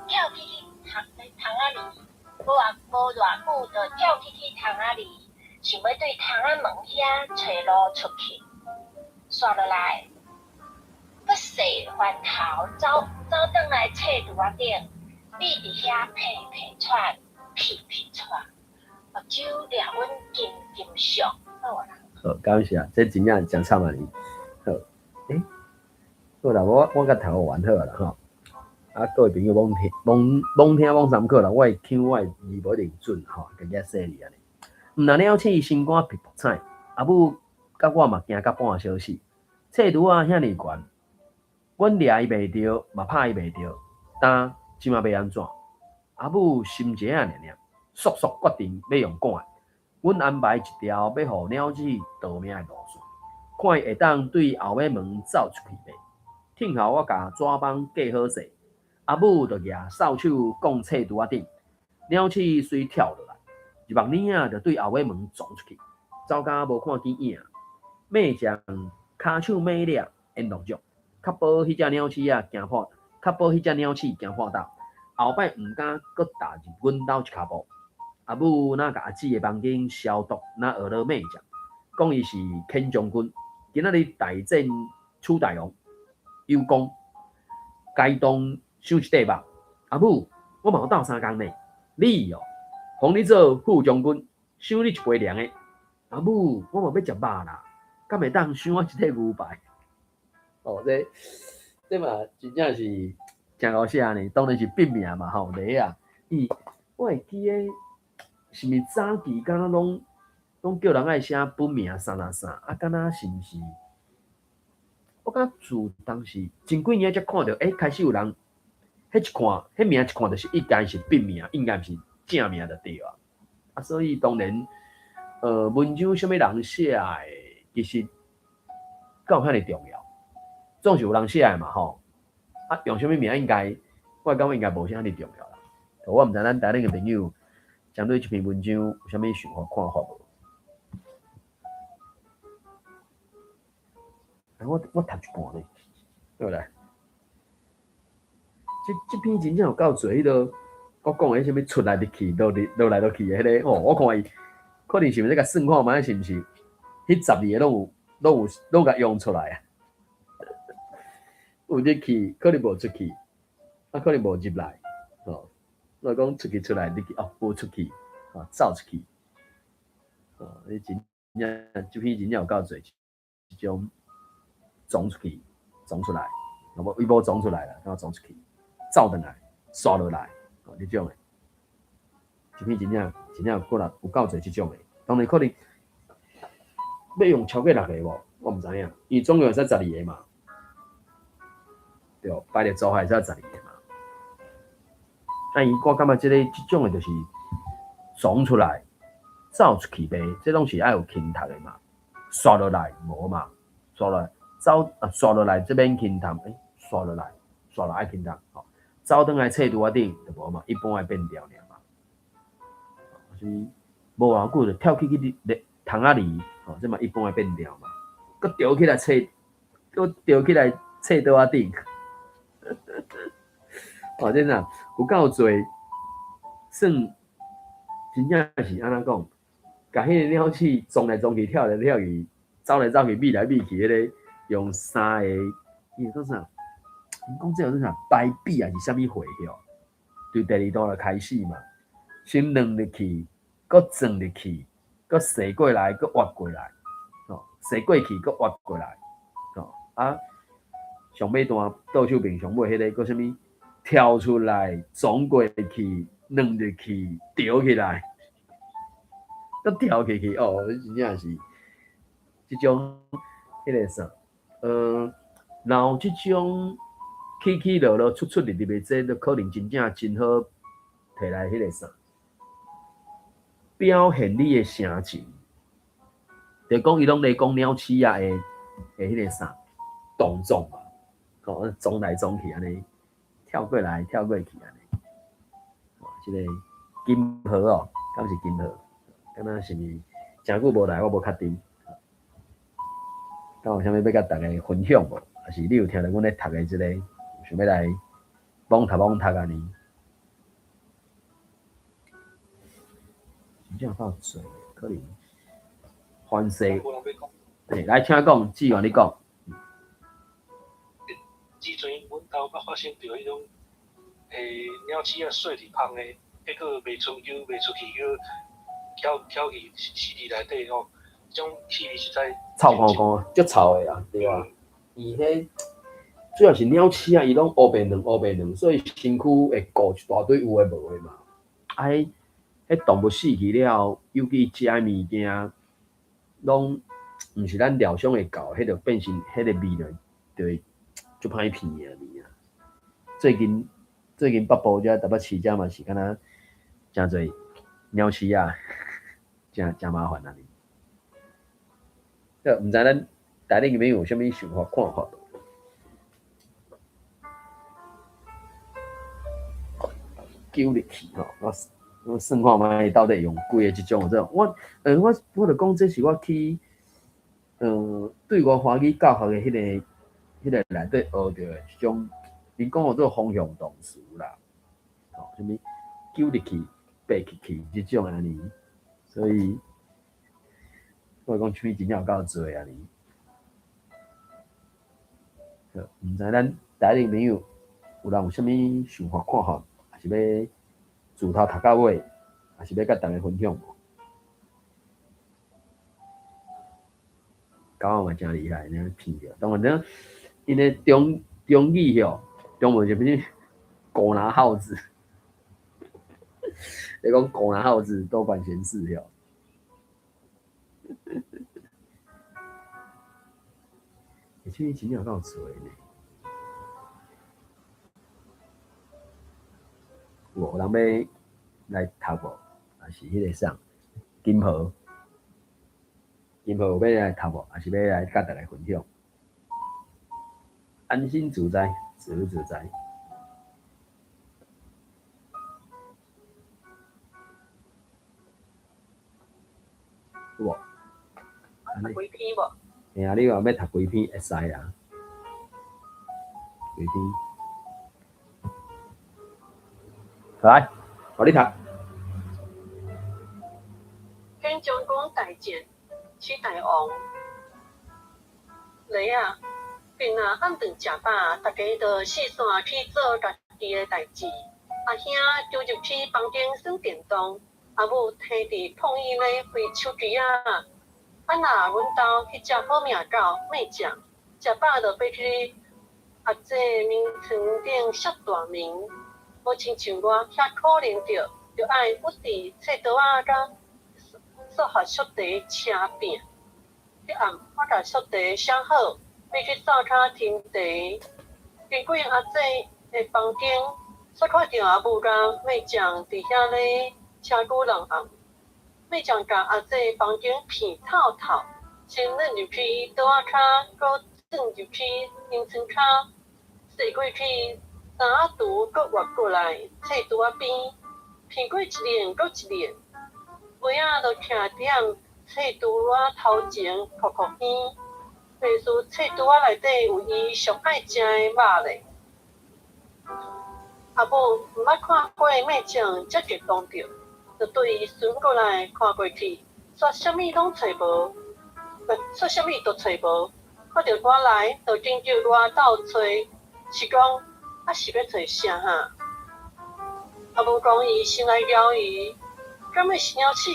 跳去窗仔里，无偌久就跳去窗仔里，想要对窗仔门遐找路出去。刷落来，不细翻头走转来册拄仔顶，你伫遐屁屁喘，屁屁喘，目睭掠阮金金上，好啦。好，感谢，这真正真惨啊你。好，好啦，我甲头完好啦吼。啊，各位朋友罔听罔参考啦，我腔我字无一定准吼，家己说你安尼。毋但了起心肝皮薄菜，阿母甲我嘛惊甲半小时。册拄仔遐尼悬，阮掠伊袂着，嘛拍伊袂着，但即嘛要安怎？阿母心结啊念，速决定要用赶。阮安排一条要互鸟子逃命的路线，看伊会当对后尾门走出去袂。听候我甲纸板架好势，阿母就举扫帚降册拄仔顶，鸟鼠随跳落来，一目领仔就对后尾门撞出去，走甲无看见影，马将骹手马掠因动作，确保迄只鸟鼠行破道，后摆毋敢搁踏入阮兜一骹步。阿母若甲阿姊的房间消毒，若学了马将，讲伊是天将军，今仔日大战楚大王，有功，该当赏一块肉。阿母，我嘛有斗3工呢，你封你做副将军，赏你一杯凉的。阿母，我嘛要食肉啦，敢会当赏我一块牛排？这嘛真正是真好写呢，当然是拼命嘛吼，你啊，我会记诶。是毋是早期敢若拢叫人爱写本名啥，啊，敢若是毋是？我感觉自当时前几年才看到，开始有人迄名一看就是应该是笔名，应该是正名就对啊。啊，所以当然，文章什么人写的，其实敢有遐尼重要，总是有人写的嘛吼。啊，用什么名应该，我感觉应该无啥尼重要啦。我毋知咱台顶的朋友。针对这篇文章有啥物想法看法无？我读一半呢，对不对？这篇真正有够多迄个，我讲的啥物出来入去，落来落去的迄个我看伊可能是毋是甲算看卖是毋是？迄12个拢甲用出来啊！有入去，可能无出去，啊，可能无入来，我讲出来入去，无出去，走出去，你真正这篇真正有够多，一种撞出去，撞出来，那么伊无撞出来啦，然后撞出去，走转来，刷落来，这种的，这篇真正有够多这种的，当然可能要用超过6个无，我毋知影，伊总共会使12个嘛，对，排列组合会使12个嘛。我感觉这种的就是撞出来、走出去呗，这拢是爱有轻读的嘛。刷落来无嘛，刷落来刷落来这边轻读，刷落来爱轻读，走转来册拄仔顶就无嘛，一般会变调尔嘛。所以无偌久就跳去窗仔里，这嘛一般会变调嘛。搁调起来册拄仔顶。真啊，有够多，算真正是安怎讲？甲迄个鸟鼠撞来撞去、跳来跳去、走来走去、咪来咪去，迄个用3个，讲啥？讲这有啥？摆臂还是啥物回哦？对第2道就开始嘛，先扔入去，搁撞入去，搁射过来，搁滑过来，射过去，搁滑过来，啊，上尾段倒手边上尾迄个搁啥物？跳出来，撞过去，扔入去，掉起来，搁跳起去，真正是这种迄个啥，然后这种起落落、出入入的，这都可能真正真好摕来迄个啥，表现你的声情。就讲伊拢咧讲鸟鼠啊的迄个啥动作嘛，撞来撞去安尼。跳过来，跳过去安尼，这个金河敢是金河？敢若是毋？真久无来，我无确定。敢有啥物要甲大家分享无？还是你有听到阮咧读的这个，想要来罔读安尼？真正够侪，可能反射。无人要讲。来，请讲，志源你讲。之前阮兜捌发生着迄种鸟鼠啊细伫芳的，结果卖春球卖出去，翘去饲伫内底吼，迄种气味实在臭烘烘，足臭的啊，对啊。伊迄主要是鸟鼠啊，伊拢乌白卵，所以身躯会顾一大堆有诶无诶嘛。啊，迄动物死去了，尤其食诶物件，拢毋是咱料想会到，迄就变成迄个味就会足歹闻诶味啊。最近北部遮台北市遮嘛是敢若真侪鸟鼠啊，真麻烦啊！毋知咱台顶里面有啥物想法看法？揪入去吼，我算看卖到底用几个即种这种。我就讲这是我去对外华语教学的迄个内底学到的一种，因讲有做方向动词啦，吼，啥物揪入去、爬起去即种安尼，所以我讲啥物真正有够侪安尼。毋知咱台顶朋友有人有啥物想法看法？是要自头读到尾，还是要甲大家分享无？狗嘛真厉害，那闻着。当然，因为中语吼，中文就变成狗拿耗子。你讲狗拿耗子多管闲事哟。这真正够侪呢。有人要来读无？还是迄个啥金河有要来读无？还是要来甲大家分享？安心自在，自由自在。有无？读几篇无？嘿啊，你话要读几篇会使啊？几篇？来，互你读。天将公大战，起大王。你啊，平啊暗顿食饱，大家就四散去做家己的代志。阿兄就入去房间耍电动，阿母摕伫碰椅咧挥手机啊。啊那阮兜去食好命狗，咩食？食饱就爬去阿姐眠床顶摔大眠。无亲像我遐可怜着爱不伫册桌仔甲数学宿题车拼。迄暗我甲宿题写好，要去扫骹听题。经过阿姐的房间，煞看到阿母甲妹酱伫遐咧车鼓人红。妹酱甲阿姐房间骗透透，先扔入去桌仔骹，搁转入去眠床骹，坐过去。三啊图搁活过来，册图啊边，骗过一连搁一连，尾仔就徛踮册图啊头前，酷酷耳。类似册图啊内底有伊上爱食的肉咧。阿母毋捌看过妹酱遮激动着，就对伊顺过来看过去，煞啥物拢找无，煞啥物都找无，看到我来，就征求我斗找，是讲。啊是要做啥哈？阿母讲伊先来撩伊，敢要是鸟鼠？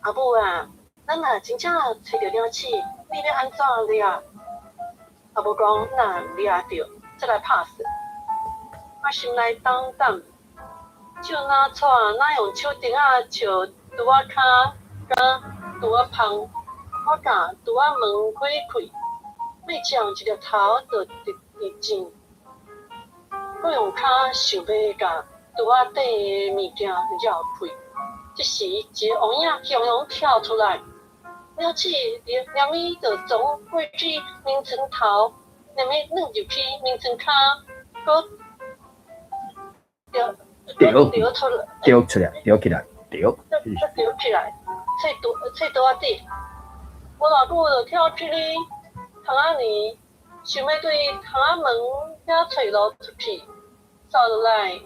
阿母啊，咱若真正找着鸟鼠，你要安怎抓？阿母讲若抓着，再来拍死。我心内胆胆，手哪带哪用手顶啊照拄仔骹，甲拄仔芳，我甲拄仔门开开，每将一粒头就直进。我用骹想要甲拄仔底的物件绕开，这时一个乌影雄雄跳出来，鸟鼠连咪就从过去眠床头，连咪扔入去眠床骹，搁掉出来，掉起来，掉起来，册拄仔底，我偌久就跳去哩窗仔呢，想要对窗仔门遐吹落出去。走落来，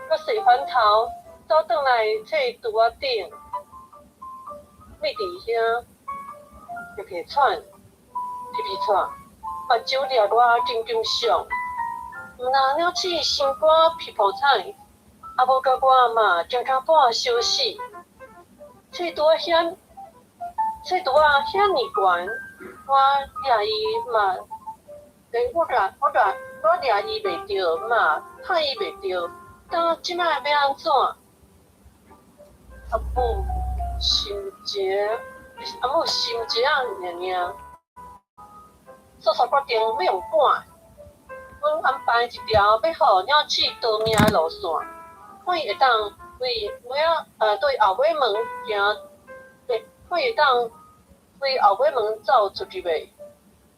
我洗翻头，走倒来坐拄仔顶，咪伫遐皮皮喘，目睭掠我紧紧上，毋若了起心肝皮泡菜，也无甲我嘛正脚半休息。坐拄仔遐尼悬，我掠伊嘛，我掠伊袂着嘛，拍伊袂着，当即摆要安怎？母心结啊，尔，嫂嫂决定要用赶。阮安排一条要互鸟鼠逃命的路线，看伊会当对后尾门行，看伊会当对后尾门走出去袂？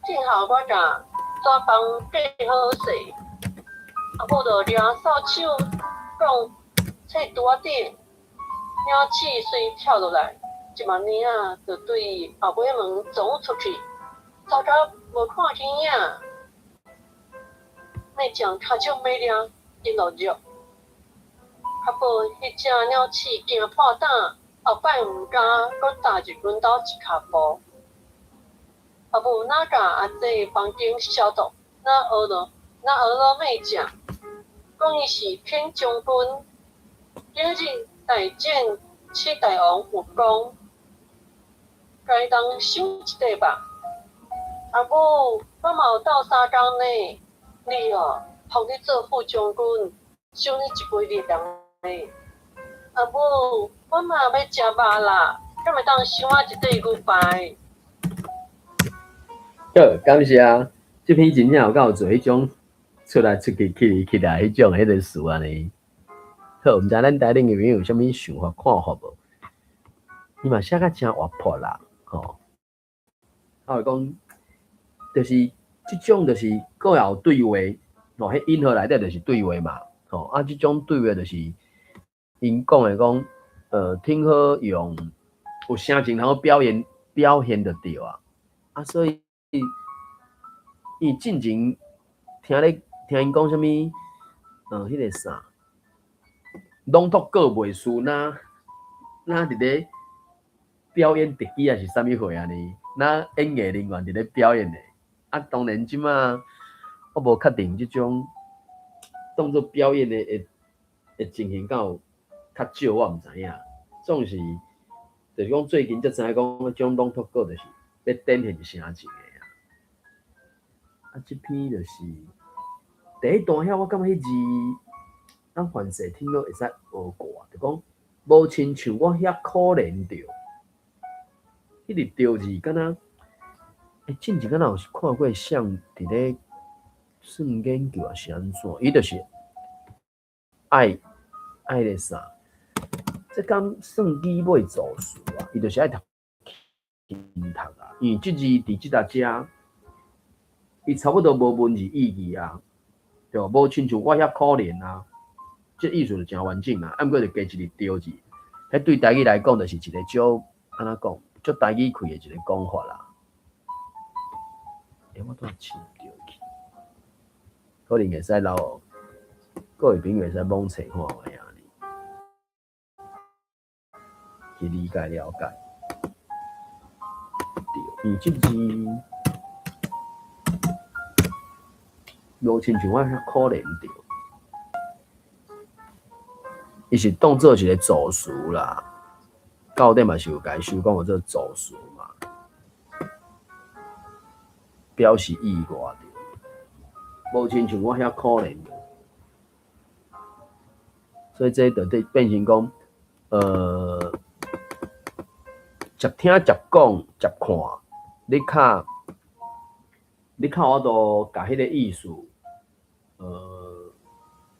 正好我甲纸房计好势，母就掠扫帚讲坐拄仔顶。鸟鼠随跳落来，一万年啊，就对后尾门走出去，走到无看天影。那将脚掌没亮，因落肉。较无迄只鸟鼠惊破胆，后摆毋敢搁踏入阮兜一骹步。母哪甲阿姐房间消毒，哪学了妹讲，讲伊是偏将军，今日大战七大王有功，该当赏一块吧。母，我嘛有斗3工呢。你哦，互你做副将军，赏你一杯凉的。母，我嘛要食肉啦，敢会当赏我一块牛排？好，感谢啊！这篇真正有够做迄种出来去来迄种迄个事安尼。好，毋知咱台顶有没有啥物想法看法无？伊嘛写甲真活泼啦，吼。我讲，就是即种就是各有对话，吼，迄音乐内底就是对话嘛，吼啊，即种对话就是因讲的讲，挺好用，有声情通好表现得着啊，所以伊进前听因讲啥物，迄个啥。朗读个袂输，那伫咧表演特技还是啥物货啊？呢？那演艺人员伫咧表演的啊，当然即马我无确定即种当作表演的会情形敢有较少，我毋知影。总是就是讲最近才知影讲，迄种朗读个就是要展现声情的啊。啊，即篇就是第一段遐，我感觉迄字。咱凡事听落会使学过，就讲无亲像我遐可怜着，迄个着字敢若，之前敢若有看过像伫咧算研究是安怎？伊就是爱咧啥？这敢算基本造词啊？伊就是爱读轻读啊，因为即字伫即搭遮，伊差不多无文字意义啊，对无？无亲像我遐可怜啊。这意思就真完整啊，啊，毋过就加一个着字，迄对台语来讲，就是一个少安怎讲，足台语气的一个讲法啦。我都清着去，可能会使留各位朋友会使网查看下去理解了解。对，伊即字无亲像我遐可怜着。伊是当做一个造词啦，到底嘛是有解修讲有这造词嘛，表示意外着，无亲像我遐可怜着，所以这就变成讲，接听接讲接看，你看我都甲迄个意思，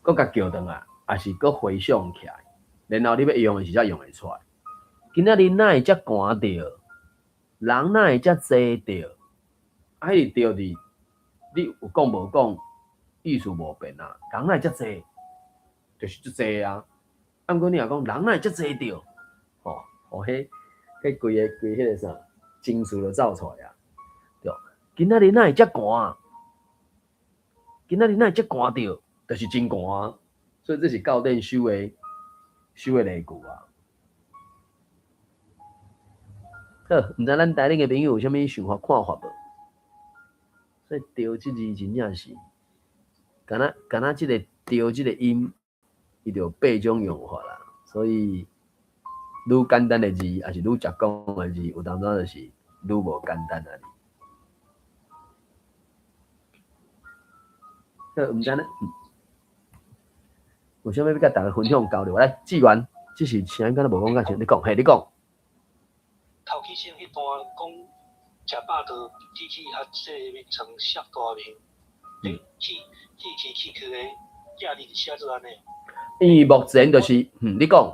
搁甲叫转来。也是搁回想起来，然后你要用的时才用会出来。今仔日哪会遮寒着？人哪会遮济着？啊，迄个着字，你有讲无讲，意思无变啊。人哪会遮济？就是遮济啊。啊，毋过你若讲人哪会遮济着？吼，迄规迄个啥情绪就走出来啊。对，今仔日哪会遮寒？今仔日哪会遮寒着？就是真寒啊。所以这是教练修的收的例句啊。好，毋知咱台顶的朋友有啥物想法看法无？所以“调”即字真正是，敢若即个“调”即个音，伊就有8种用法啦。所以，愈简单的字，也是愈食讲的字，有当阵就是愈无简单啊。好，毋知呢？有啥物要甲大家分享交流？来，志源，即是声音敢若无讲介像，你讲，嘿，你讲。头起先迄段讲食饱就起啊，这面成摔大面，起个囝字写做安尼。伊目前就是，你讲。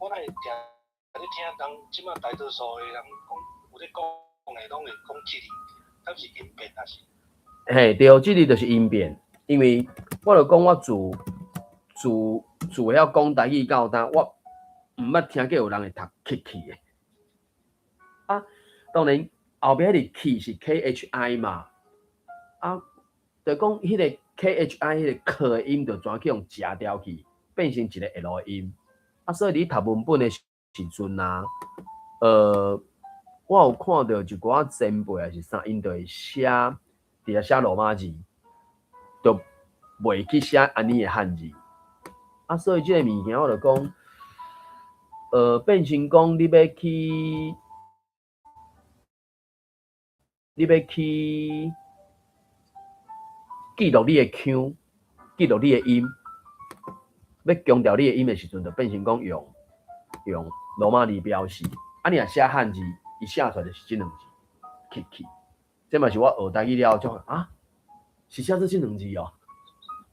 我来听人即马大多数的人讲，有咧讲的拢会讲起字，敢是音变还是？嘿，对，即个就是音变，因为我就讲我自晓讲台语到呾，我毋捌听过有人会读气气的。啊，当然后壁迄个气是 KHI 嘛，啊，就讲迄个 KHI 迄个课的音就全去用夹掉去，变成一个 L 音。啊，所以你读文本的时阵啊，我有看到一寡前辈还是啥，因就会写伫遐写罗马字，就袂去写安尼的汉字。啊，所以即个物件我就讲，变成讲你要去记录你的腔，记录你的音，要强调你的音的时阵，就变成讲用罗马字表示。啊，你若写汉字，伊写出来就是这两字，气气。这嘛是我学台语了后，啊，是写做这两字哦。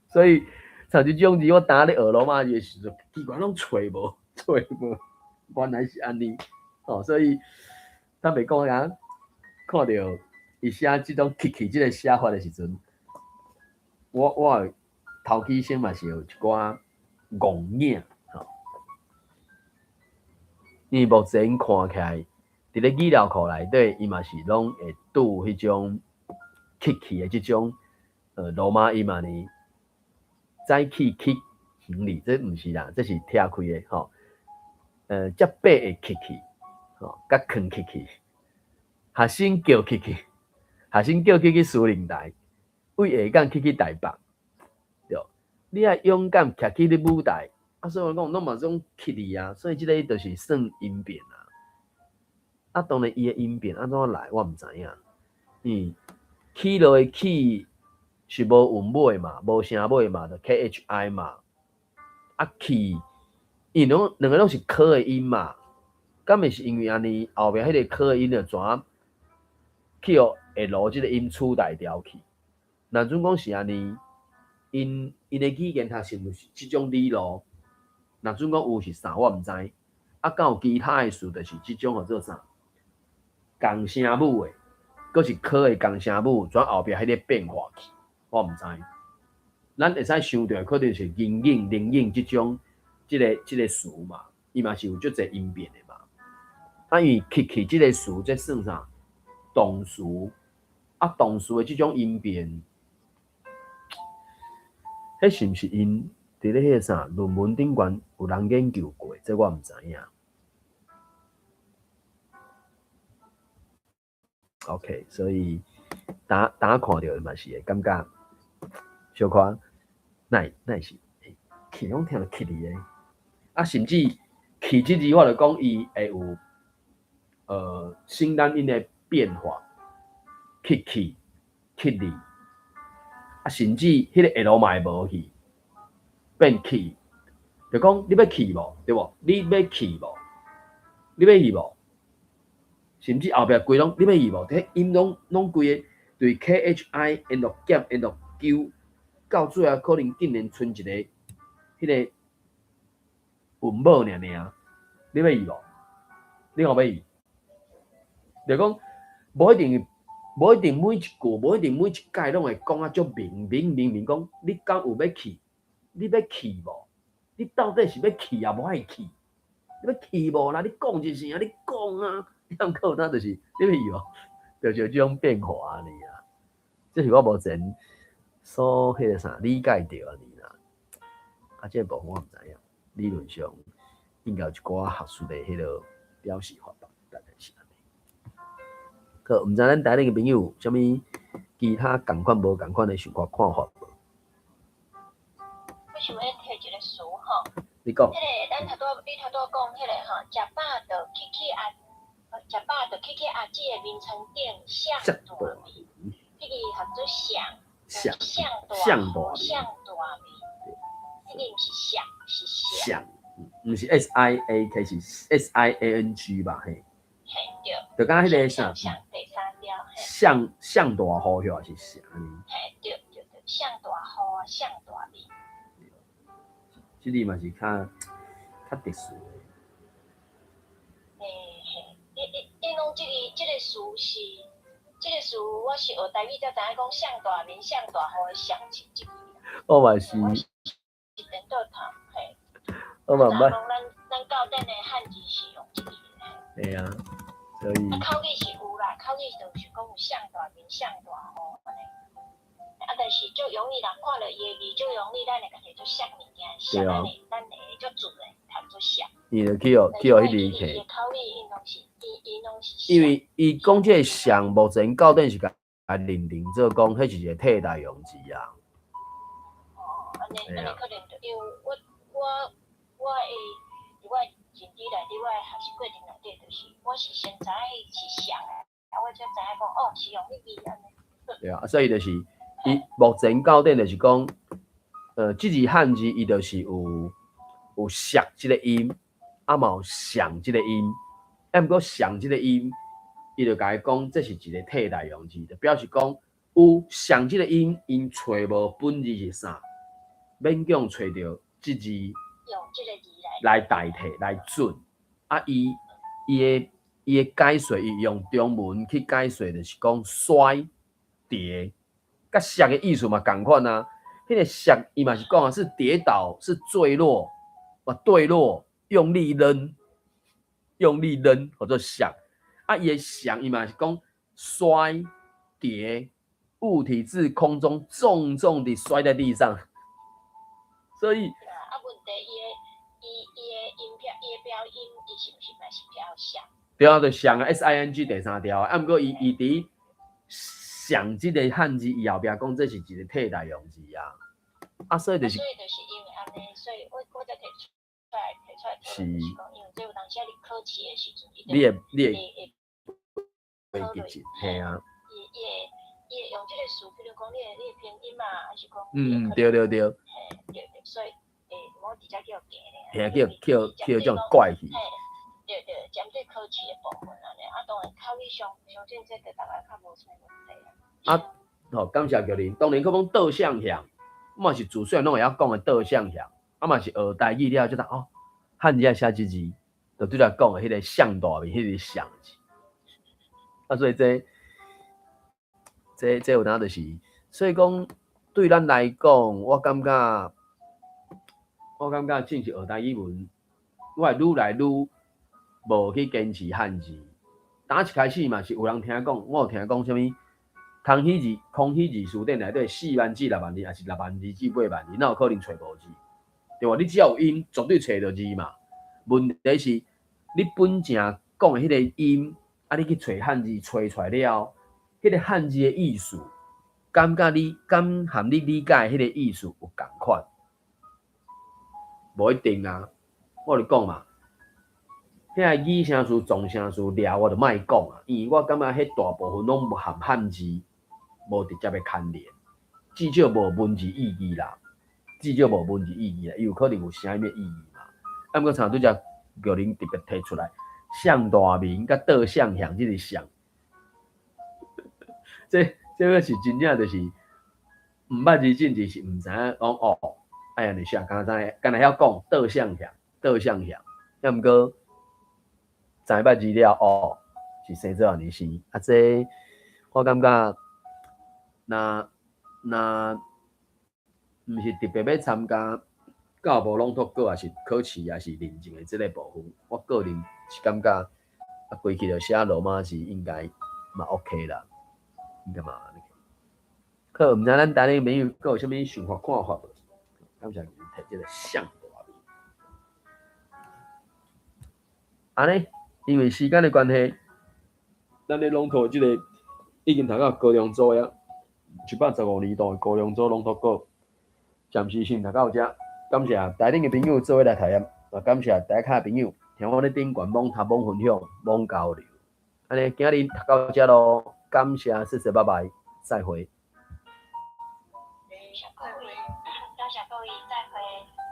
所以像这种字，我当咧学罗马字的时阵，奇怪拢找无，原来是安尼。哦，所以坦白讲啊，看到伊写这种气气这个写法的时阵，我头起先嘛是有一寡戆影，吼。伊目前看起来，伫咧语料库内底，伊嘛是拢会拄迄种气气的这种罗马音嘛呢，早起气行李，这毋是啦，这是拆开的吼。接8的气气，吼，甲囥气气，学生叫气气，学生叫去司令台，为下港去台北，对，你要勇敢徛去咧舞台。啊，所以我讲，拢嘛种气字啊，所以即个就是算音变啊。啊，当然伊的音变安怎来，我毋知影。起落的起是无韵尾嘛，无声尾嘛，就 KHI 嘛。啊，起伊两个拢是科的音嘛，敢会是因为安尼后面迄个科的音就全去互 L 即个音取代掉去。若准讲是安尼，因的语言它是毋是即种理路？若准讲有是啥，我毋知。啊，敢有其他的事，就是即种叫做啥？共声母的，佫是科的共声母，转后壁迄个变化去，我毋知。咱会使想到，可能是阴影、灵影即种，即个词嘛，伊嘛是有足侪音变的嘛。啊，因为气即个词，这算啥？动词。啊，动词的即种音变，迄是毋是因？伫咧迄个啥论文顶悬有人研究过，这我毋知影。OK， 所以大家看到嘛是会感觉小可那是气拢听到气哩诶，啊甚至气即字我就讲伊会有声单音的变化，气哩，啊甚至迄个 L 嘛会无去。变气，就讲你要气无，对无？你要气无？你要去无？甚至后壁规拢你要去无？迄音拢规个对 KHI 因落减因落纠，到最后可能竟然剩一个迄个韵母尔。你要去无？你后要去？就讲无一定每一句，无一定每一解拢会讲啊足明讲，你敢有要去？你要气无？你到底是要气啊？无爱气？你要气无啦？你讲一声，你讲啊！你通靠他就是你要去无？就是这种变化安尼啊。这是我目前所迄个啥理解到安尼啦。啊，这部分我毋知影。理论上应该有一寡学术的迄个表示法吧，大概是安尼。可毋知咱台湾嘅朋友有啥物其他共款无共款的想法看法无？我想要摕一个词吼，你讲。迄个咱头拄你头拄讲迄个吼，食饱就食饱就去阿姊的眠床顶向大味，迄个合做向大味，迄个毋是向，是向，毋是 SIAK 是 SIANG 吧？嘿，嘿对，就讲迄个啥，向第三条，向大好晓是啥？嘿对，向大好啊，向大味。即个嘛是较特殊的。你讲即个词，我是学台语才知影讲向大面、向大好的向是即个。我嘛是。我是颠倒读，嘿。我嘛捌。咱教典的汉字是用即个。嘿啊，所以。口语是有啦，口语就是讲有向大面、向大好安尼。但是就容易啦，看了伊的字就容易，咱会家己做像物件，像咱会做准的，读做像。伊就去互迄个去。口语因拢是。因为伊讲即个像，目前到底是甲认定做讲，迄是一个替代用字啊。安尼可能就因为我认知内底，我的学习过程内底，就是我是先知影是像的，我才知影讲哦是用迄字安尼。对啊，所以就是伊目前到底就是讲，即字汉字伊就是有像即个音，啊嘛有像即个音。毋过像即个音，伊就甲伊讲，这是一个替代用字，就表示讲有像即个音，因找无本字是啥，勉强找到即字，用即个字来代替来准。啊，伊的解说，伊用中文去解说，就是讲衰跌，甲像的意思嘛共款啊。迄个像伊嘛是讲啊，是跌倒，是坠落，坠落，用力扔，或者像啊，伊的像伊嘛是讲摔跌，物体自空中重重地摔在地上，所以。啊，问题伊的音标，伊的标音，伊是毋是嘛是标像？对啊，就像啊 SING 第三条啊，毋过伊伫像即个汉字伊后壁讲，这是一个替代用字啊。啊，所以就是因为安尼，所以我才提出来讨论，是讲因为这有当时你考试的时阵，你会记住，嘿啊。伊会用这个词，比如讲你的拼音嘛，还是讲对。嘿，对，所以我直接叫行咧。嘿，叫这种怪气。对，针对考试的部分安尼，啊，当然口语上正这个大家较无啥问题啊。好，感谢教练。当然，佮讲倒向向，我嘛是自细拢会晓讲的倒向向，啊嘛是学台语了，就哦，汉字写一字，就对来讲的迄个向大面，迄个像字。啊，所以这有当就是，所以讲对咱来讲，我感觉真是学台语文，我会愈来愈无去坚持汉字。打一开始嘛是有人听讲，我有听讲啥物空虚字词典内底4万字、6万字，还是6万字至8万字，哪有可能找无字？对吧？你只要有音，绝对找到字嘛。问题是，你本正讲的迄个音，啊，你去找汉字，找出来了，迄个汉字的意思，敢和你理解迄个意思有共款？无一定啊。我就讲嘛。遐个拟声词、状声词了，我就莫讲啊，因为我感觉迄大部分拢含汉字，无直接的牵连，至少无文字意义啦，伊有可能有啥物意义嘛？啊，毋过像拄则叫恁特别提出来，向大面甲倒向向即个像，这个是真正就是毋捌字正字是毋知影讲哦，哎呀，你像敢若晓讲倒向向，要毋过。知捌字了哦，是生做安尼是啊，这我感觉，那毋是特别要参加教务朗读课，还是考试，还是认证的这个部分，我个人是感觉啊，规气就写罗马字应该嘛 OK 啦，应该嘛。可毋知咱台湾朋友有啥物想法看法无？感谢你提这个向大面。安尼，因为时间的关系，咱咧朗读即个已经读到高中组呀，115年度的高中组朗读稿，暂时先读到遮。感谢台顶的朋友做伙来体验，也感谢台下的朋友听我咧顶悬网读网分享网交流。安尼，今日读到遮咯，感谢，谢谢，拜拜，再会。感谢各位，再会。